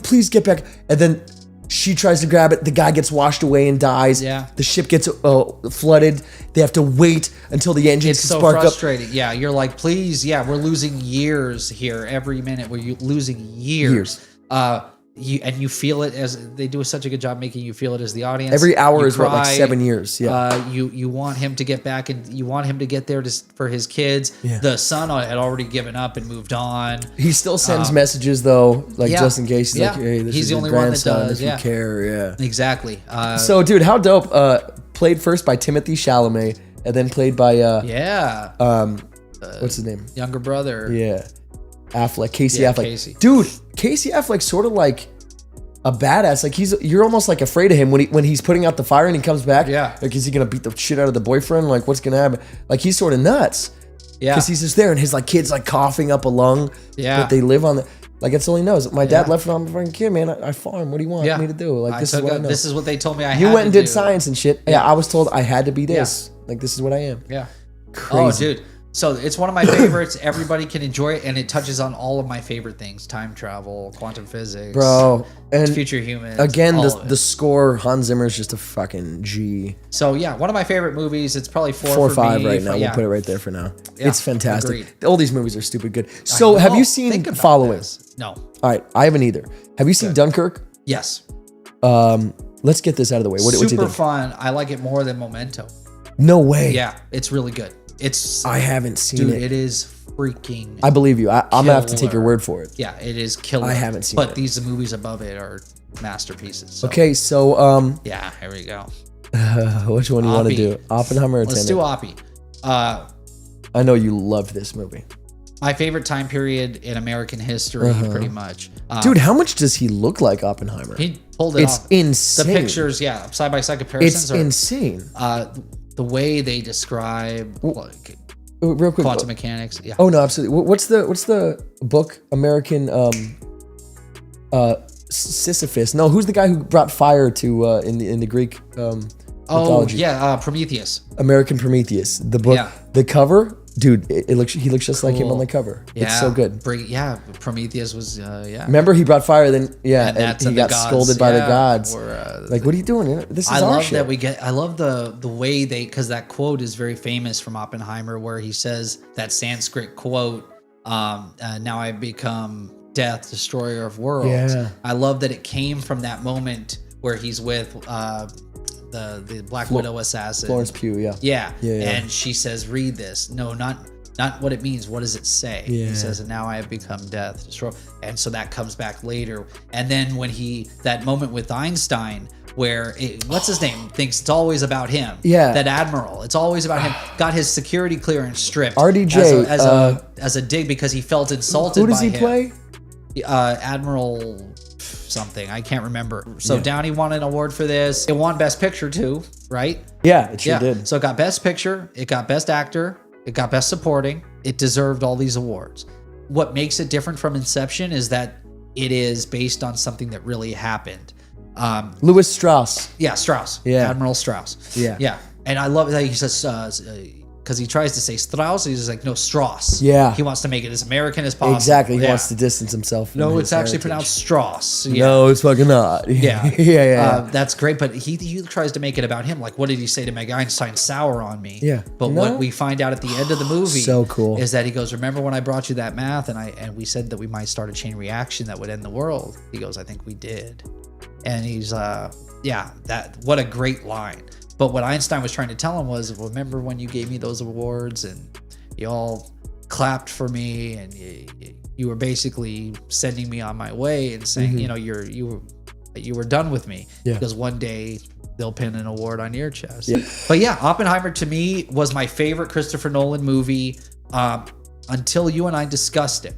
please get back. And then She tries to grab it. The guy gets washed away and dies. Yeah. The ship gets flooded. They have to wait until the engines It's can so spark frustrating. Yeah, you're like, please, we're losing years here every minute. We're losing years. You feel it as they do such a good job making you feel it as the audience. Every hour you is cry, like 7 years. Yeah. You want him to get back and you want him to get there for his kids. Yeah. The son had already given up and moved on. He still sends messages though, like just in case. He's like, hey, this he's is the your only one that grandson, does. if you care. Yeah. Exactly. So, dude, how dope. Played first by Timothée Chalamet and then played by what's his name? Younger brother. Yeah. Affleck, Casey Yeah, Affleck. Casey. Dude, Casey Affleck's sort of like a badass. Like you're almost like afraid of him when he's putting out the fire and he comes back. Yeah. Like, is he gonna beat the shit out of the boyfriend? Like, what's gonna happen? Like, he's sort of nuts. Yeah. Because he's just there and his like kid's like coughing up a lung. Yeah. But they live on the like it's all he knows. My dad left when I'm a fucking kid, man. I farm. What do you want me to do? Like, this is what I know. This is what they told me I had You went and to did do. science and shit. Yeah, I was told I had to be this. Like, this is what I am. Yeah. Crazy. Oh, dude. So it's one of my favorites. Everybody can enjoy it, and it touches on all of my favorite things: time travel, quantum physics, Bro. And future humans. again, all of it. the score, Hans Zimmer is just a fucking G. So yeah, one of my favorite movies. It's probably 4 or for 5 me. right now. Yeah. We'll put it right there for now. Yeah, It's fantastic. agreed. All these movies are stupid good. So have you seen Think about Following? this. No. All right, I haven't either. Have you seen Dunkirk? Yes. Let's get this out of the way. What do you Super think? fun. I like it more than Momento. No way. Yeah, it's really good. I haven't seen dude, it. it is freaking. I believe you. I'm gonna have to take your killer. word for it. Yeah, it is killer. I haven't seen but it. these movies above it are masterpieces. So, Okay, so yeah, here we go. which one do you want to Oppie. do? Oppenheimer or Let's Tenet? do Oppie. I know you loved this movie. My favorite time period in American history, pretty much. Dude, how much does he look like Oppenheimer? He pulled it It's off. insane. The pictures, side by side comparisons It's are insane. the way they describe like Real quick. quantum mechanics. Yeah. Oh no, absolutely. What's the book? American Sisyphus. No, who's the guy who brought fire to in the Greek mythology? Prometheus. American Prometheus. The book. Yeah. The cover, dude. He looks just like him on the cover. Yeah. It's so good. Prometheus was Remember, he brought fire. Then and that's he the got gods, scolded by the gods. or, Like, what are you doing? This is I our love shit. that we get. I love the way because that quote is very famous from Oppenheimer, where he says that Sanskrit quote. Now I become death, destroyer of worlds. Yeah. I love that it came from that moment where he's with the Black Widow assassin, Florence Pugh. Yeah. Yeah. And she says, "Read this." No, not what it means. What does it say? Yeah. He says, "And now I have become death, destroyer." And so that comes back later. And then when that moment with Einstein, where what's his name thinks it's always about him. Yeah. That admiral, it's always about him. Got his security clearance stripped. RDJ, as a dig because he felt insulted. Who does by he him. play? Admiral something, I can't remember. So Downey won an award for this. It won Best Picture too, right? Yeah, it sure did. So it got Best Picture, it got Best Actor, it got Best Supporting. It deserved all these awards. What makes it different from Inception is that it is based on something that really happened. Louis Strauss. Yeah, Strauss. Yeah. Admiral Strauss. Yeah. Yeah. And I love that he says, because he tries to say Strauss, he's just like, no, Strauss. Yeah. He wants to make it as American as possible. Exactly. He Yeah. wants to distance himself from No, his it's actually heritage. pronounced Strauss. Yeah. No, it's fucking not. Yeah. yeah. That's great, but he tries to make it about him. Like, what did he say to Meg Einstein? Sour on me. Yeah. But No. what we find out at the end of the movie So cool. is that he goes, remember when I brought you that math and we said that we might start a chain reaction that would end the world? He goes, I think we did. And he's, what a great line. But what Einstein was trying to tell him was, remember when you gave me those awards and you all clapped for me and you were basically sending me on my way and saying, you were done with me. Yeah. Because one day they'll pin an award on your chest. Yeah. But yeah, Oppenheimer to me was my favorite Christopher Nolan movie until you and I discussed it.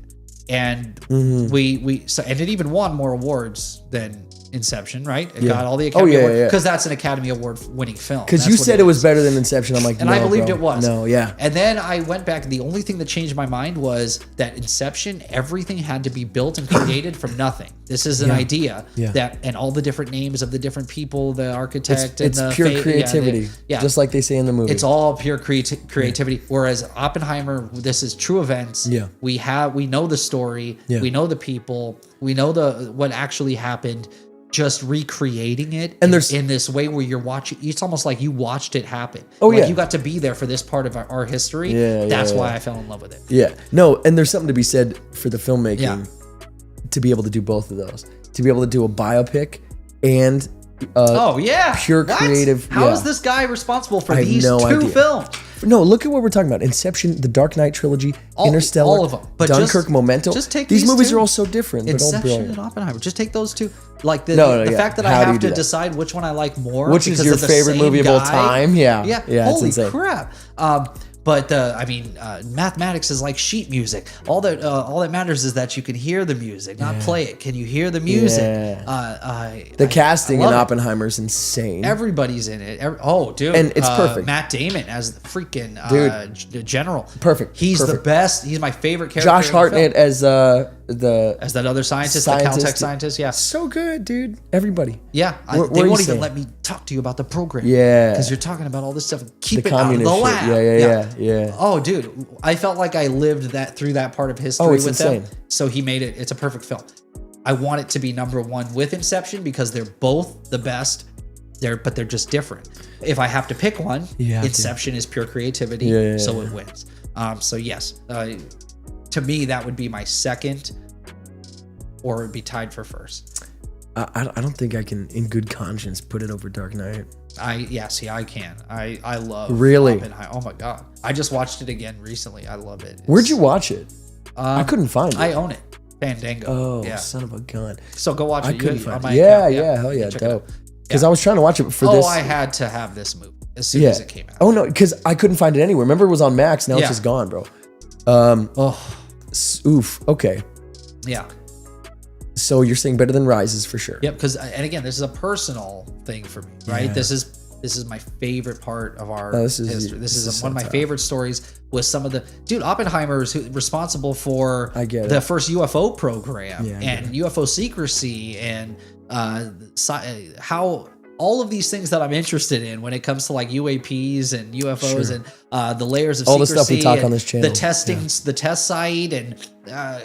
And and it even won more awards than Inception, right? It got all the Academy Awards because that's an Academy Award winning film. Because you said it was better than Inception. I'm like, and no, I believed bro. it was. No, yeah. And then I went back. The only thing that changed my mind was that Inception, everything had to be built and created from nothing. This is an idea that, and all the different names of the different people, the architect, It's and the pure creativity. Just like they say in the movie. It's all pure creativity. Whereas Oppenheimer, this is true events. Yeah. We know the story. Yeah. We know the people. We know what actually happened. just recreating it And there's in this way where you're watching. It's almost like you watched it happen. Oh, like yeah. you got to be there for this part of our history. Yeah, That's yeah, why yeah. I fell in love with it. Yeah. No, and there's something to be said for the filmmaking Yeah. to be able to do both of those. To be able to do a biopic and Oh yeah, pure What? creative. How yeah. is this guy responsible for I have these no two idea. films? No, look at what we're talking about. Inception, the Dark Knight trilogy, Interstellar, all of them. But Dunkirk, Momento. just take these these movies two. are all so different, but all Inception brilliant. and Oppenheimer. Just take those two. Like the yeah. fact that How I do you have do to that? decide which one I like more. Which is because your of the favorite same movie of all guy. time? Yeah. Yeah. It's Holy insane. crap. But I mean, mathematics is like sheet music. All that matters is that you can hear the music, not play it. Can you hear the music? Yeah. The casting in love it. Oppenheimer is insane. Everybody's in it. Dude. And it's perfect. Matt Damon as the freaking general. Perfect. He's Perfect. the best. He's my favorite character. Josh in the film. Hartnett as the As that other scientist, the Caltech scientist. Yeah. So good, dude. Everybody. Yeah. Where They are you won't even saying? let me talk to you about the program. Yeah. Because you're talking about all this stuff. Keep The it out of the communist shit. lab. Yeah. Oh, dude. I felt like I lived through that part of history Oh, it's with insane. them. So he made it. It's a perfect film. I want it to be number one with Inception because they're both the best. But they're just different. If I have to pick one, Inception is pure creativity, so it wins. So yes, to me that would be my second, or it would be tied for first. I don't think I can, in good conscience, put it over Dark Knight. I can. I love Really? Oppenheimer. Oh my god, I just watched it again recently. I love it. Where'd you watch it? I couldn't find it. I own it. Fandango. Oh, yeah. son of a gun. So go watch it. I couldn't find on it. my Yeah, account. hell yeah, Check it out. dope. Because I was trying to watch it for this. I had to have this movie as soon as it came out. Oh no, because I couldn't find it anywhere. Remember, it was on Max. Now it's just gone, bro. Oof. Okay. Yeah. So you're saying better than Rises for sure. Yep. Because and again, this is a personal thing for me, right? Yeah. This is my favorite part of our this is history. This is so one of my tough. favorite stories. With some of the Oppenheimer is responsible for I get it. the first UFO program Yeah, I and UFO secrecy and how all of these things that I'm interested in when it comes to like UAPs and UFOs and the layers of all the secrecy, stuff we talk and on this channel. the testings, the test site, and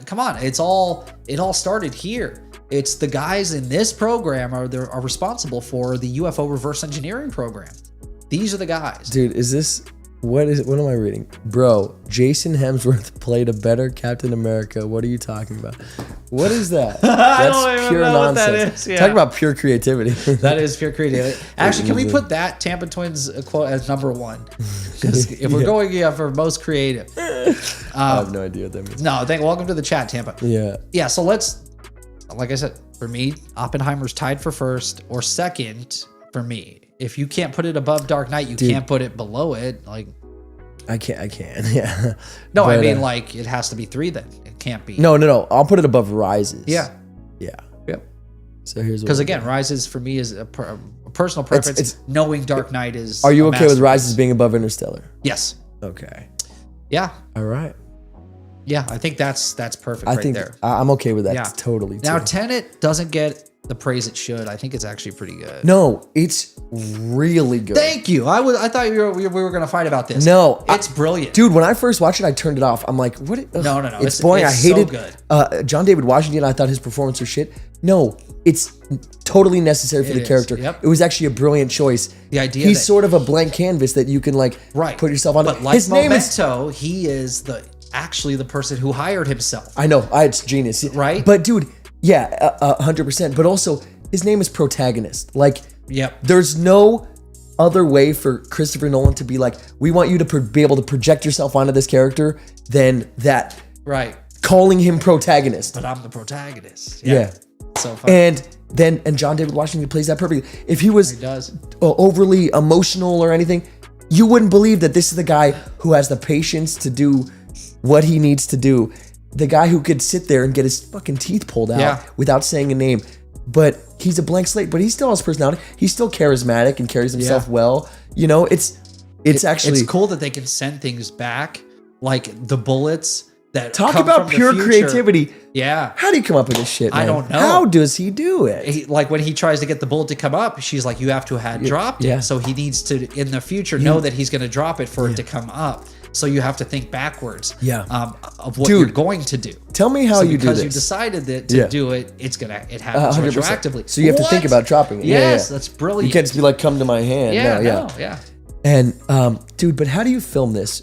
come on, it all started here. It's the guys in this program are responsible for the UFO reverse engineering program. These are the guys. Dude, what am I reading? Bro, Jason Hemsworth played a better Captain America. What are you talking about? What is that? I don't even know what that is. Yeah. Talk about pure creativity. That is pure creativity. Actually, can we put that Tampa Twins quote as number one? Because if we're going for most creative, I have no idea what that means. no. Welcome to the chat, Tampa. Yeah. So like I said, for me, Oppenheimer's tied for first or second for me. If you can't put it above Dark Knight, you can't put it below it. Like I can. Yeah. no, But, I mean like it has to be 3 then. It can't be. No. I'll put it above Rises. Yeah. Yeah. Yep. So here's what Because we'll again, do. Rises for me is a personal preference. It's- knowing Dark Knight is. Are you a okay with masterpiece. Rises being above Interstellar? Yes. Okay. Yeah. All right. Yeah. I think that's perfect I right think there. I'm okay with that. Yeah. Totally. Now, too. Tenet doesn't get the praise it should. I think it's actually pretty good. No, it's really good. Thank you. I thought we were going to fight about this. No, it's brilliant. Dude, when I first watched it, I turned it off. I'm like, what? No. It's boring. It's I hated so good. John David Washington. I thought his performance was shit. No, it's totally necessary for It the is. character. Yep. It was actually a brilliant choice. The idea he's that- sort of a blank canvas that you can like put yourself on. But like His name is. Momento, he is actually the person who hired himself. I know. It's genius. Right? But dude, yeah, 100%. But also, his name is protagonist. Like, Yep. there's no other way for Christopher Nolan to be like, we want you to be able to project yourself onto this character than that. Right. Calling him protagonist. But I'm the protagonist. Yeah. So fun. And John David Washington plays that perfectly. If he was He does. overly emotional or anything, you wouldn't believe that this is the guy who has the patience to do what he needs to do. The guy who could sit there and get his fucking teeth pulled out without saying a name. But he's a blank slate, but he still has personality. He's still charismatic and carries himself well. You know, it's actually... It's cool that they can send things back, like the bullets that Talk come about from the pure future. creativity. Yeah. How do you come up with this shit, man? I don't know. How does he do it? Like when he tries to get the bullet to come up, she's like, you have to have dropped it. Yeah. So he needs to, in the future, know that he's going to drop it for it to come up. So you have to think backwards. Of what Dude, you're going to do. Tell me how you do this. Because you decided that to do it, it happens 100%. Retroactively. So you have to think about dropping it. Yes, that's brilliant. You can't just be like, come to my hand. Yeah. And dude, but how do you film this?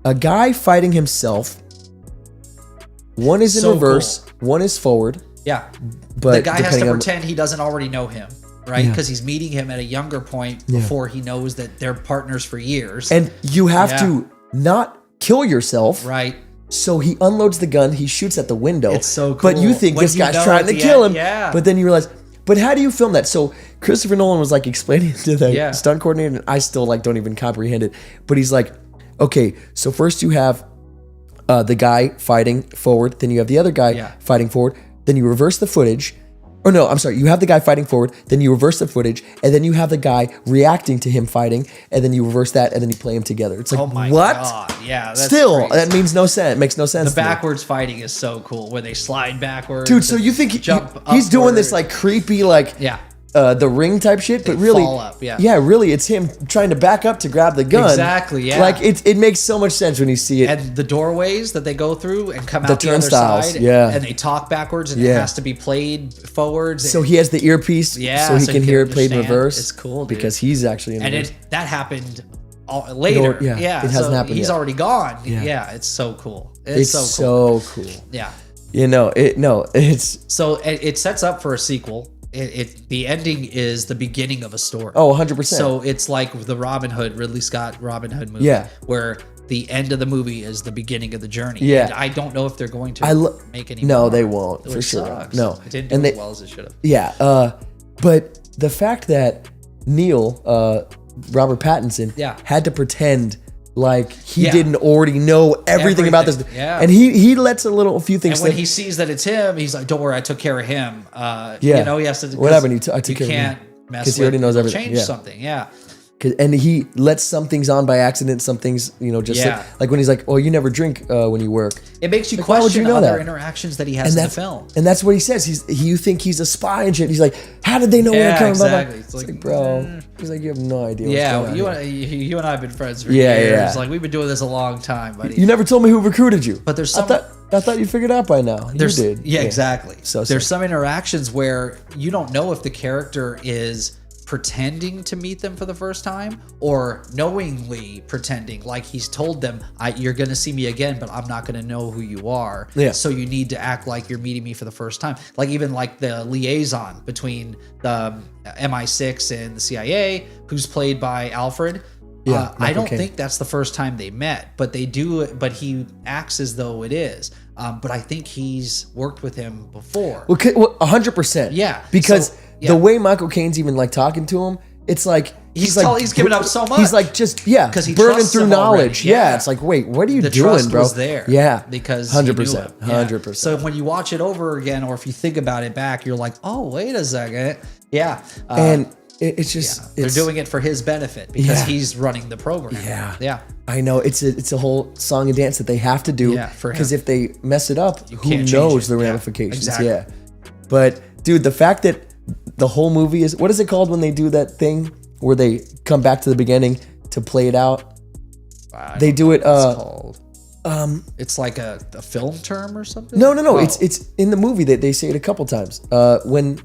A guy fighting himself. One is in reverse, one is forward. Yeah. But the guy has to pretend he doesn't already know him, right? Because he's meeting him at a younger point before he knows that they're partners for years. And you have to not kill yourself. Right. So he unloads the gun, he shoots at the window. It's so cool. But you think this guy's trying to kill him. Yeah. But then you realize, but how do you film that? So Christopher Nolan was like explaining to the stunt coordinator, and I still like don't even comprehend it. But he's like, okay, so first you have the guy fighting forward, then you have the other guy fighting forward, then you reverse the footage. Or no, I'm sorry, you have the guy fighting forward, then you reverse the footage, and then you have the guy reacting to him fighting, and then you reverse that, and then you play them together. It's like, oh my what? God. Yeah, that's still, crazy. That means no sense. It makes no sense. The backwards fighting is so cool, where they slide backwards. Dude, so you think he's doing this like creepy, like the Ring type shit, but really, fall up, really, it's him trying to back up to grab the gun. Exactly, yeah. Like it makes so much sense when you see it. And the doorways that they go through and come out the other side, and they talk backwards, and it has to be played forwards. So he has the earpiece, so he can hear it played in reverse. It's cool, dude. Because he's actually in reverse. that happened later. It hasn't happened. He's already gone. Yeah, it's so cool. It's so cool. Yeah. It's so it sets up for a sequel. The ending is the beginning of a story. Oh, 100%. So it's like the Ridley Scott Robin Hood movie, where the end of the movie is the beginning of the journey. Yeah. And I don't know if they're going to make any more. No, they won't, for sure. Sucks. No. It didn't do as well as it should have. Yeah. But the fact that Neil, Robert Pattinson, had to pretend like he didn't already know everything about this. Yeah. And he lets a few things. And when he sees that it's him, he's like, don't worry, I took care of him. He has to. What happened? I took care of him. You can't mess with. Because he already knows everything. Change something. Yeah. And he lets some things on by accident, some things, just like when he's like, oh, you never drink when you work. It makes you question other interactions that he has in the film. And that's what he says. You think he's a spy and shit. He's like, how did they know where I'm coming from? Exactly. It's like, bro, he's like, you have no idea what's going on. You and I have been friends for years. Yeah. Like, we've been doing this a long time, buddy. You never told me who recruited you. But there's some... I thought you figured out by now. You did. Yeah, exactly. So there's some interactions where you don't know if the character is pretending to meet them for the first time or knowingly pretending, like he's told them, you're going to see me again, but I'm not going to know who you are. Yeah. So you need to act like you're meeting me for the first time. Like even like the liaison between the MI6 and the CIA, who's played by Alfred. Yeah, I don't think that's the first time they met, but they do. But he acts as though it is. But I think he's worked with him before. 100%. Yeah, because the way Michael Caine's even like talking to him, it's like he's giving up so much. He's like because he burning through knowledge. Yeah, it's like, wait, what are you doing, trust bro? Was there. Yeah, because 100%, 100%. So when you watch it over again, or if you think about it back, you're like, oh, wait a second. Yeah, and it's just they're doing it for his benefit because he's running the program. Yeah. I know it's a whole song and dance that they have to do. Because if they mess it up, who knows the ramifications? Exactly. Yeah. But dude, the fact that the whole movie is, what is it called when they do that thing where they come back to the beginning to play it out? They do it. It's called. It's like a film term or something. No. Oh. It's in the movie that they say it a couple times. When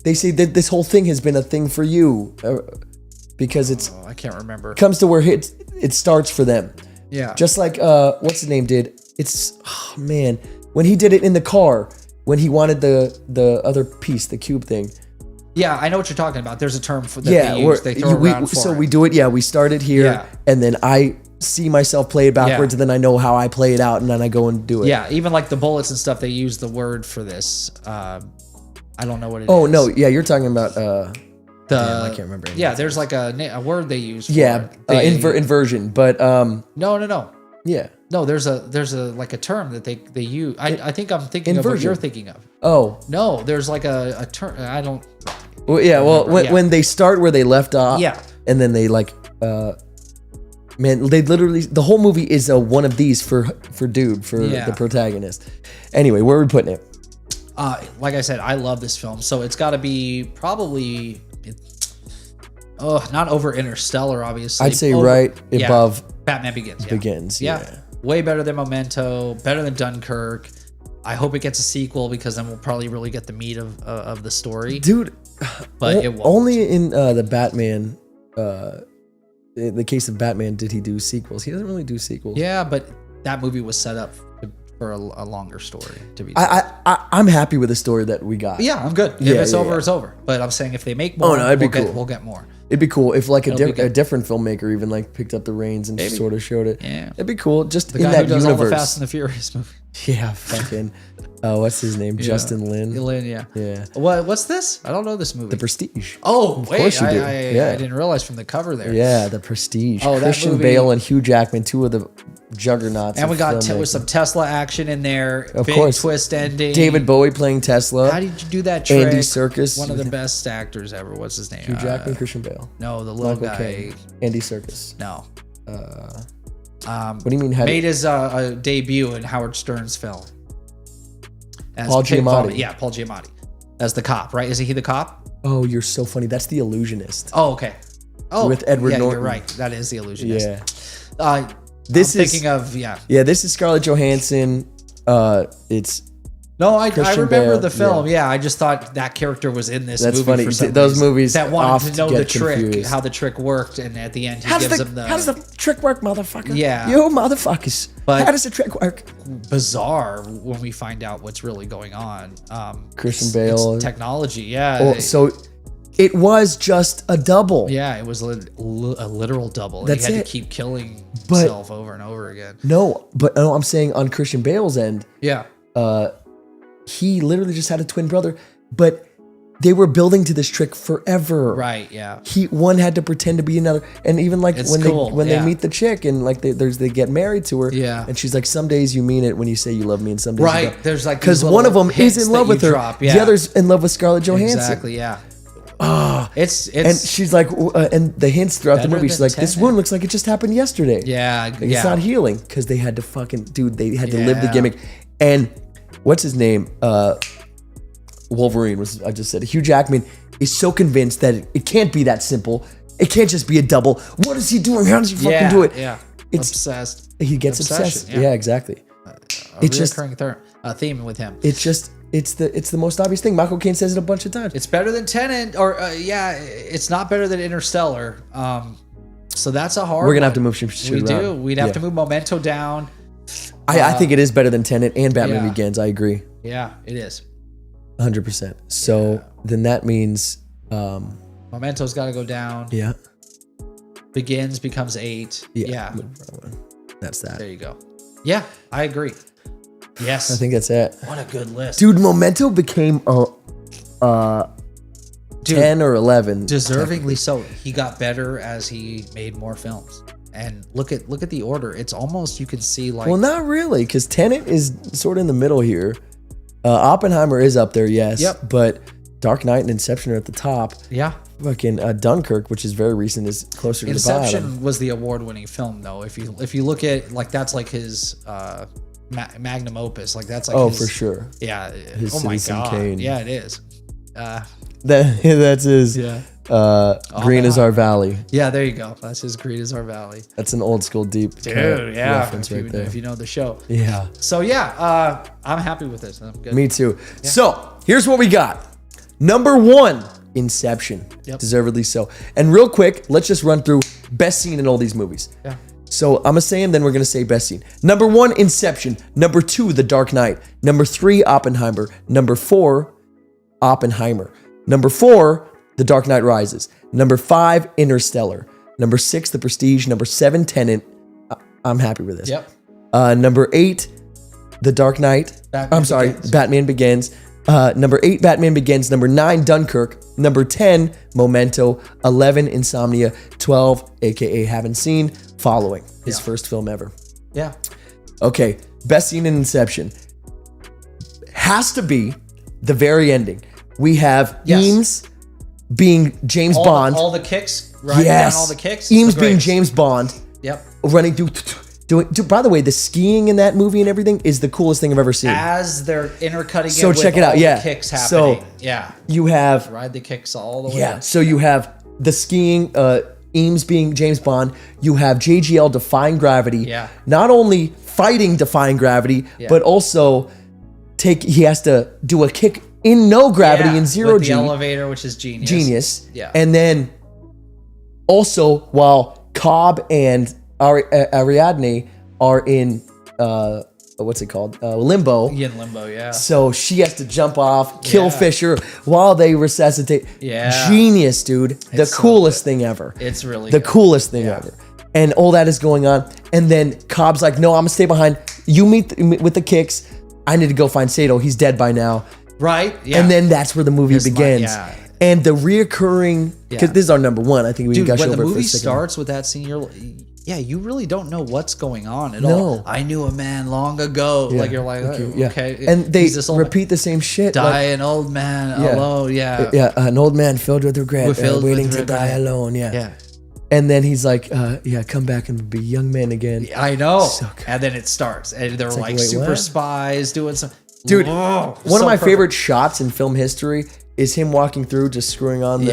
they say that this whole thing has been a thing for you, because it's. I can't remember. Comes to where it starts for them. Yeah. Just like what's his name did. It's when he did it in the car when he wanted the other piece, the cube thing. Yeah, I know what you're talking about. There's a term for that they use. They throw around for so it. we do it. Yeah, we started here, and then I see myself play it backwards, and then I know how I play it out, and then I go and do it. Yeah, even like the bullets and stuff, they use the word for this. I don't know what it is. Oh no, yeah, you're talking about I can't remember. Yeah, there's like a word they use. For inversion, but no. Yeah. No, there's a like a term that they use. I think I'm thinking of what you're thinking of. Oh. No, there's like a term. I don't. Well, yeah. Well, when they start where they left off. Yeah. And then they like, man, they literally the whole movie is a one of these for the protagonist. Anyway, where are we putting it? Like I said, I love this film, so it's got to be probably. Not over Interstellar, obviously. I'd say right above Batman Begins. Yeah. Begins. Yeah. Way better than Memento. Better than Dunkirk. I hope it gets a sequel because then we'll probably really get the meat of the story. Dude, but it won't. Only in the Batman, in the case of Batman, did he do sequels? He doesn't really do sequels. Yeah, but that movie was set up for a longer story. To be, I'm happy with the story that we got. Yeah, I'm good. If it's over, it's over. But I'm saying if they make more, we'll get more. It'd be cool if like a different filmmaker even like picked up the reins and sort of showed it. Yeah, it'd be cool. Just the in guy that who does universe. all the Fast and the Furious movies. Yeah, fucking. What's his name? Yeah. Justin Lin. Lin, yeah. Yeah. What's this? I don't know this movie. The Prestige. Oh, wait. Course you do. I didn't realize from the cover there. Yeah, The Prestige. Oh, Christian Bale and Hugh Jackman, two of the juggernauts. And we got with some Tesla action in there. Of big course. Twist ending. David Bowie playing Tesla. How did you do that trick? Andy Serkis. One of the best actors ever. What's his name? Hugh Jackman, Christian Bale. No, the little Michael guy. Caine. Andy Serkis. No. What do you mean? Made his debut in Howard Stern's film. As Paul Giamatti. Yeah, Paul Giamatti. As the cop, right? Isn't he the cop? Oh, you're so funny. That's The Illusionist. Oh, okay. Oh, with Edward Norton. You're right. That is The Illusionist. Yeah. Yeah, this is Scarlett Johansson. It's I remember Bale. the film. Yeah, I just thought that character was in this That's movie. funny. For some Those reason. movies that wanted to know the trick, confused. how the trick worked, and at the end he How gives them the. How does the trick work, motherfucker? Yeah. You motherfuckers. But how does the trick work? Bizarre when we find out what's really going on. Christian Bale. It's technology, yeah. Oh, so it was just a double. Yeah, it was a literal double. That's he had it. to keep killing himself over and over again. No, I'm saying on Christian Bale's end. Yeah. He literally just had a twin brother, but they were building to this trick forever. Right. Yeah. One had to pretend to be another, and even like It's when cool, they meet the chick and like they get married to her. Yeah. And she's like, some days you mean it when you say you love me, and some days you Right. don't. There's like because one of them is in love with her, the other's in love with Scarlett Johansson. Exactly. Yeah. It's and she's like, and the hints throughout the movie, she's like, Tenet. this wound looks like it just happened yesterday. Yeah. Like, it's not healing because they had to fucking they had to live the gimmick. And what's his name? Wolverine was, I just said, Hugh Jackman is so convinced that it can't be that simple. It can't just be a double. What is he doing? How does he fucking do it? Yeah. It's obsessed. He gets obsessed. Yeah, exactly. It's just a theme with him. It's the most obvious thing. Michael Caine says it a bunch of times. It's better than Tenet, or it's not better than Interstellar. So that's a hard. We're gonna one. have to move some shit We around. do. We'd have to move Memento down. I think it is better than Tenet and Batman Begins. I agree. Yeah, it is. 100%. So then that means Memento's got to go down. Yeah. Begins becomes 8. Yeah. That's that. There you go. Yeah, I agree. Yes. I think that's it. What a good list. Dude, Momento became 10 or 11. Deservingly so. He got better as he made more films. And look at the order. It's almost, you can see like. Well, not really, because Tenet is sort of in the middle here. Oppenheimer is up there, yes. Yep. But Dark Knight and Inception are at the top. Yeah. Fucking Dunkirk, which is very recent, is closer to the bottom. Inception was the award-winning film, though. If you look at, like, that's like his magnum opus. Like, that's like his, for sure. Yeah. His oh my Citizen God. Kane. Yeah, it is. That's his. Yeah. Green is Our Valley. Yeah, there you go. That's his Green is Our Valley. That's an old school deep reference right there. If you know the show. Yeah. So yeah, I'm happy with this. I'm good. Me too. Yeah. So here's what we got. Number 1, Inception. Yep. Deservedly so. And real quick, let's just run through best scene in all these movies. Yeah. So I'm gonna say them, then we're gonna say best scene. Number 1, Inception. Number 2, The Dark Knight. Number 3, Oppenheimer. Number 4, Oppenheimer. Number 4, The Dark Knight Rises. Number 5, Interstellar. Number 6, The Prestige. Number 7, Tenet. I'm happy with this. Yep. Number 8, The Dark Knight. Batman Begins. Number 8, Batman Begins. Number 9, Dunkirk. Number 10, Momento. 11, Insomnia. 12, aka Haven't Seen. Following. His first film ever. Yeah. Okay, best scene in Inception. Has to be the very ending. We have Eames being James Bond. All the kicks, right? Down all the kicks. Eames being James Bond. Yep. Running through. By the way, the skiing in that movie and everything is the coolest thing I've ever seen. As they're intercutting so it with check it out. all Yeah. the kicks happening. So you have ride the kicks all the way. Yeah. So you have the skiing Eames being James Bond. You have JGL defying gravity. Yeah. Not only fighting defying gravity, but also he has to do a kick in no gravity in zero with G. the elevator, which is genius. Yeah. And then also while Cobb and Ariadne are in what's it called? Limbo. Yeah, in limbo, yeah. So she has to jump off, kill Fisher while they resuscitate. Yeah. Genius, dude. The coolest thing ever. It's really the coolest thing ever. And all that is going on. And then Cobb's like, no, I'm going to stay behind. You meet with the kicks. I need to go find Sato. He's dead by now. Right? Yeah. And then that's where the movie begins. And the reoccurring, because this is our number one. I think we can gush over it for a second. When the movie starts with that scene, you really don't know what's going on at all. I knew a man long ago. Like you're like, okay. And they repeat the same shit. An old man alone. Yeah, an old man filled with regret, waiting to die alone. Yeah. And then he's like, come back and be young men again. I know. So and then it starts, and they're like super spies doing some. Dude, one of my favorite shots in film history is him walking through, just screwing on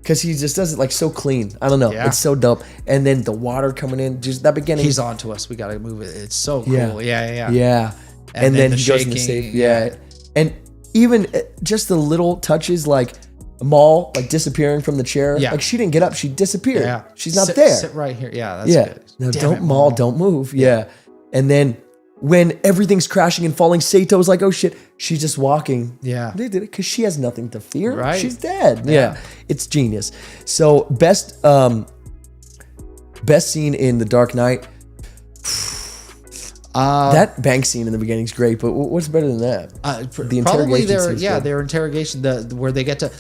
because he just does it like so clean. I don't know. It's so dope. And then the water coming in, just that beginning. He's on to us. We got to move it. It's so cool. Yeah. And then he goes in the safe. Yeah. And even just the little touches like Maul like disappearing from the chair. Like she didn't get up. She disappeared. Yeah. She's not there. Sit right here. Yeah. That's good. No, don't Maul. Don't move. Yeah. And then when everything's crashing and falling, Sato's like, oh shit, she's just walking. Yeah. They did it because she has nothing to fear. Right. She's dead. Yeah. It's genius. So best scene in The Dark Knight. That bank scene in the beginning is great, but what's better than that? The interrogation. Their interrogation, where they get to.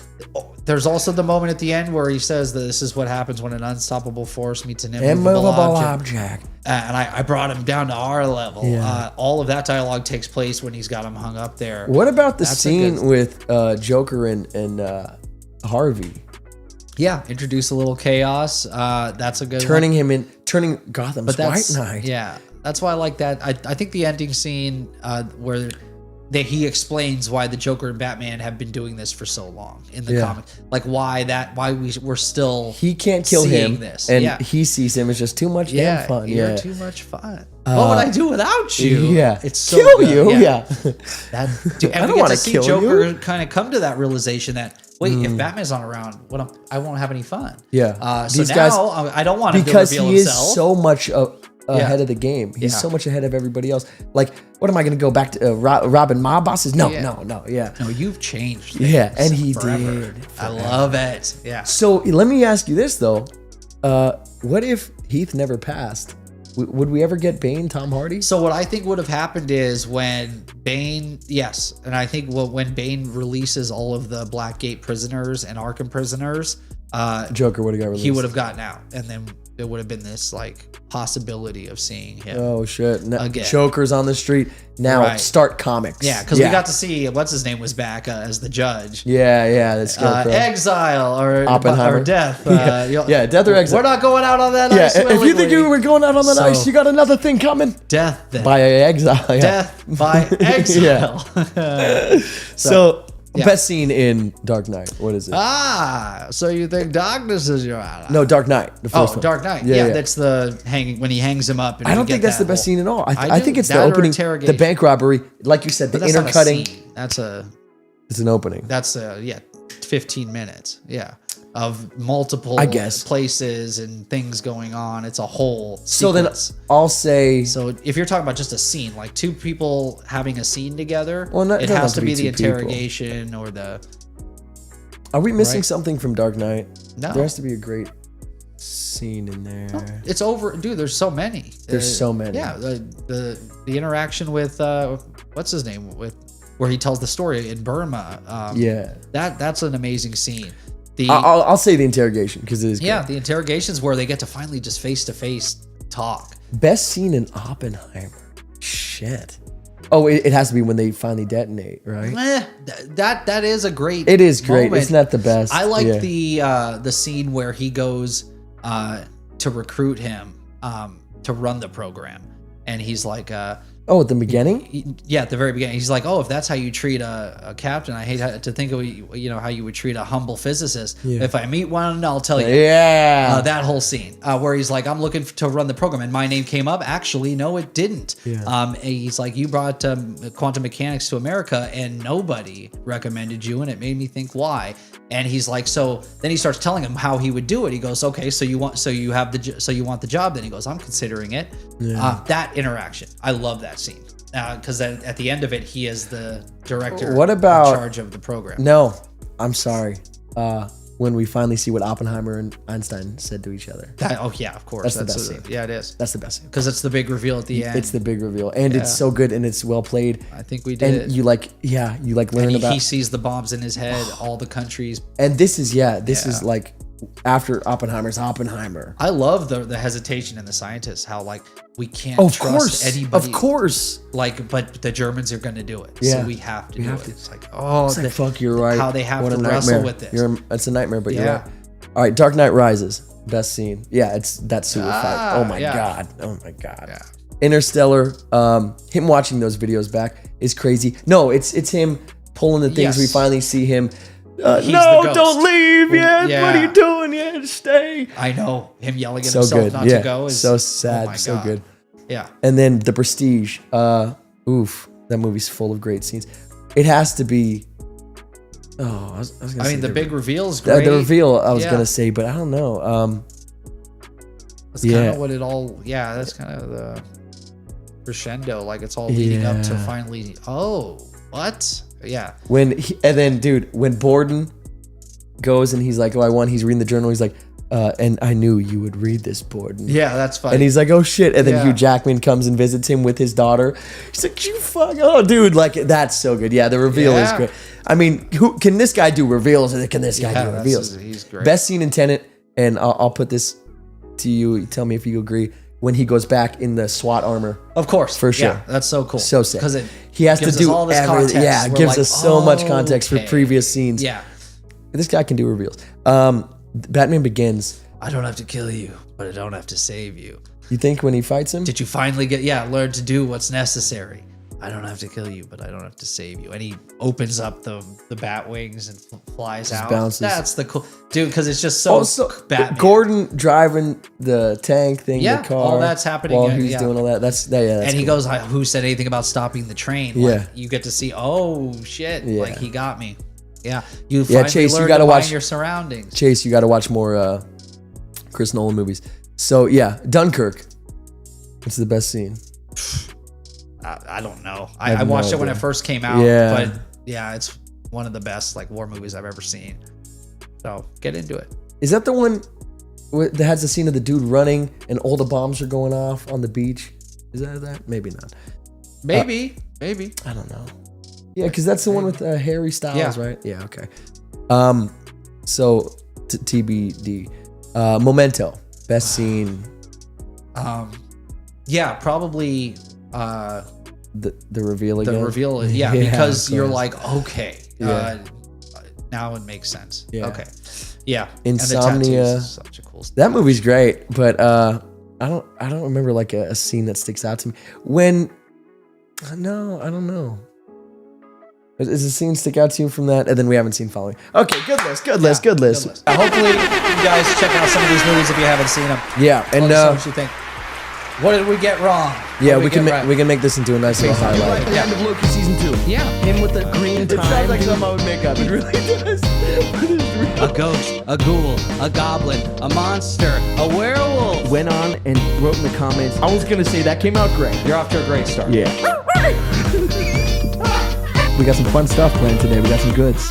There's also the moment at the end where he says that this is what happens when an unstoppable force meets an immovable object. And I brought him down to our level. Yeah. All of that dialogue takes place when he's got him hung up there. What about the scene with Joker and Harvey? Yeah, introduce a little chaos. That's a good turning Gotham's White Knight. Yeah, that's why I like that. I think the ending scene where he explains why the Joker and Batman have been doing this for so long in the comics, like why we're still he can't kill him this, and he sees him as just too much damn fun. You're too much fun. What would I do without you? Yeah, it's so kill good. you. Yeah, and we get to see Joker kind of come to that realization that if Batman's not around, I won't have any fun. Yeah, so now guys, I don't want him to reveal himself because he is so much ahead of the game. He's so much ahead of everybody else. Like, what am I going to go back to robbing my bosses? No. No, you've changed. Yeah, and he forever. did. I love it. Yeah. So let me ask you this though: what if Heath never passed? Would we ever get Bane, Tom Hardy? So what I think would have happened is when Bane, and I think when Bane releases all of the Blackgate prisoners and Arkham prisoners, Joker would have got released. He would have gotten out, and then it would have been this like possibility of seeing him. Oh shit! Again. Joker's on the street now. Start comics. Yeah, because we got to see what's his name was back as the judge. Yeah, that's exile or Oppenheimer or death. Death or exile. We're not going out on that ice. If you think you were going out on that ice, you got another thing coming. Death then. By exile. Yeah. Death by exile. So. Best scene in Dark Knight. What is it? So you think darkness is your ally? No, Dark Knight. The first one. Dark Knight. Yeah, that's the hanging when he hangs him up. And I don't think that's the best scene at all. I think it's the opening, the bank robbery, like you said, the intercutting. It's an opening. That's 15 minutes. Yeah. Of multiple places and things going on. It's a whole sequence. So then I'll say... So if you're talking about just a scene, like two people having a scene together, it has to be the interrogation or the... Are we missing something from Dark Knight? No. There has to be a great scene in there. No, it's over. Dude, there's so many. There's so many. Yeah, the interaction with... what's his name? Where he tells the story in Burma. That's an amazing scene. I'll say the interrogation because it is good. Yeah, the interrogation's where they get to finally just face-to-face talk. Best scene in Oppenheimer. Shit. Oh, it has to be when they finally detonate, right? That is a great It is great. moment. It's not the best. I like the scene where he goes to recruit him to run the program. And he's like, Oh, at the beginning? Yeah, at the very beginning. He's like, oh, if that's how you treat a captain, I hate to think of how you would treat a humble physicist. Yeah. If I meet one, I'll tell you. Yeah. That whole scene where he's like, I'm looking to run the program, and my name came up. Actually, no, it didn't. Yeah. He's like, you brought quantum mechanics to America, and nobody recommended you, and it made me think why. And he's like, so then he starts telling him how he would do it. He goes, okay, so you want the job? Then he goes, I'm considering it. Yeah. That interaction, I love that scene because at the end of it, he is the director. What about in charge of the program? No, I'm sorry. When we finally see what Oppenheimer and Einstein said to each other. Yeah, of course. That's the best scene. Yeah, it is. That's the best scene. Because it's the big reveal at the end. It's the big reveal. And it's so good and it's well played. I think we did. And you learn about... He sees the bombs in his head, all the countries. And this is like after Oppenheimer's Oppenheimer. I love the hesitation in the scientists, how like we can't trust anybody. Of course. Like, but the Germans are going to do it. Yeah. So we have to do it. It's like, fuck, you're right. How they have to wrestle with this. It's a nightmare, but you're right. All right, Dark Knight Rises. Best scene. Yeah, it's that sewer fight. Oh my God. Oh my God. Yeah. Interstellar, him watching those videos back is crazy. No, it's him pulling the things. We finally see him. No, don't leave yet. Yeah. What are you doing? Yeah, stay. I know. Him yelling at himself not to go is so sad. So good. Yeah. And then The Prestige. Oof. That movie's full of great scenes. It has to be. Oh, I was gonna say the big reveal is great. The reveal, I was gonna say, but I don't know. That's kind of what it all. Yeah, that's kind of the crescendo. Like it's all leading up to finally. Oh, what? Yeah. When Borden goes and he's like, oh, I won. He's reading the journal. He's like, and I knew you would read this, Borden. Yeah, that's funny. And he's like, oh shit. And then Hugh Jackman comes and visits him with his daughter. He's like, you fuck, oh dude, like that's so good. Yeah, the reveal is great. I mean, who can this guy do reveals? And can this guy do reveals? He's great. Best scene in Tenet, and I'll put this to you. Tell me if you agree. When he goes back in the SWAT armor, of course, for sure. Yeah, that's so cool. So sick because he has to do all this everything. Yeah, it gives us so much context for previous scenes. Yeah, this guy can do reveals. Batman Begins. I don't have to kill you, but I don't have to save you. You think when he fights him? Did you finally learn to do what's necessary? I don't have to kill you, but I don't have to save you. And he opens up the bat wings and flies out. Bounces. That's the cool dude, because it's just so Batman. Gordon driving the tank thing, the car. All that's happening while he's doing all that. That's and he cool. goes, "Who said anything about stopping the train?" Like, you get to see. Oh shit! Yeah. Like he got me. Yeah, you finally Chase, learn you gotta to watch your surroundings. Chase, you got to watch more Chris Nolan movies. So yeah, Dunkirk. What's the best scene? I don't know. I watched it when it first came out, but it's one of the best like war movies I've ever seen. So get into it. Is that the one that has the scene of the dude running and all the bombs are going off on the beach? Is that? Maybe not. Maybe. I don't know. Yeah, because that's the one with Harry Styles, right? Yeah. Okay. So TBD. Momento. Best scene. Yeah, probably. The reveal again. The reveal, because you're like, okay, now it makes sense. Yeah. Okay, yeah. Insomnia. Is such a cool. That movie's great, but I don't remember like a scene that sticks out to me. I don't know. Does a scene stick out to you from that? And then we haven't seen Following. Okay, good list. Hopefully, you guys check out some of these movies if you haven't seen them. Yeah, and what you think. What did we get wrong? Yeah, we can make this into a nice little highlight. The end of Loki season 2. Yeah, him with the green tie. It sounds like something I would make up. It really does. A ghost, a ghoul, a goblin, a monster, a werewolf. Went on and wrote in the comments. I was gonna say that came out great. You're off to a great start. Yeah. We got some fun stuff planned today. We got some goods.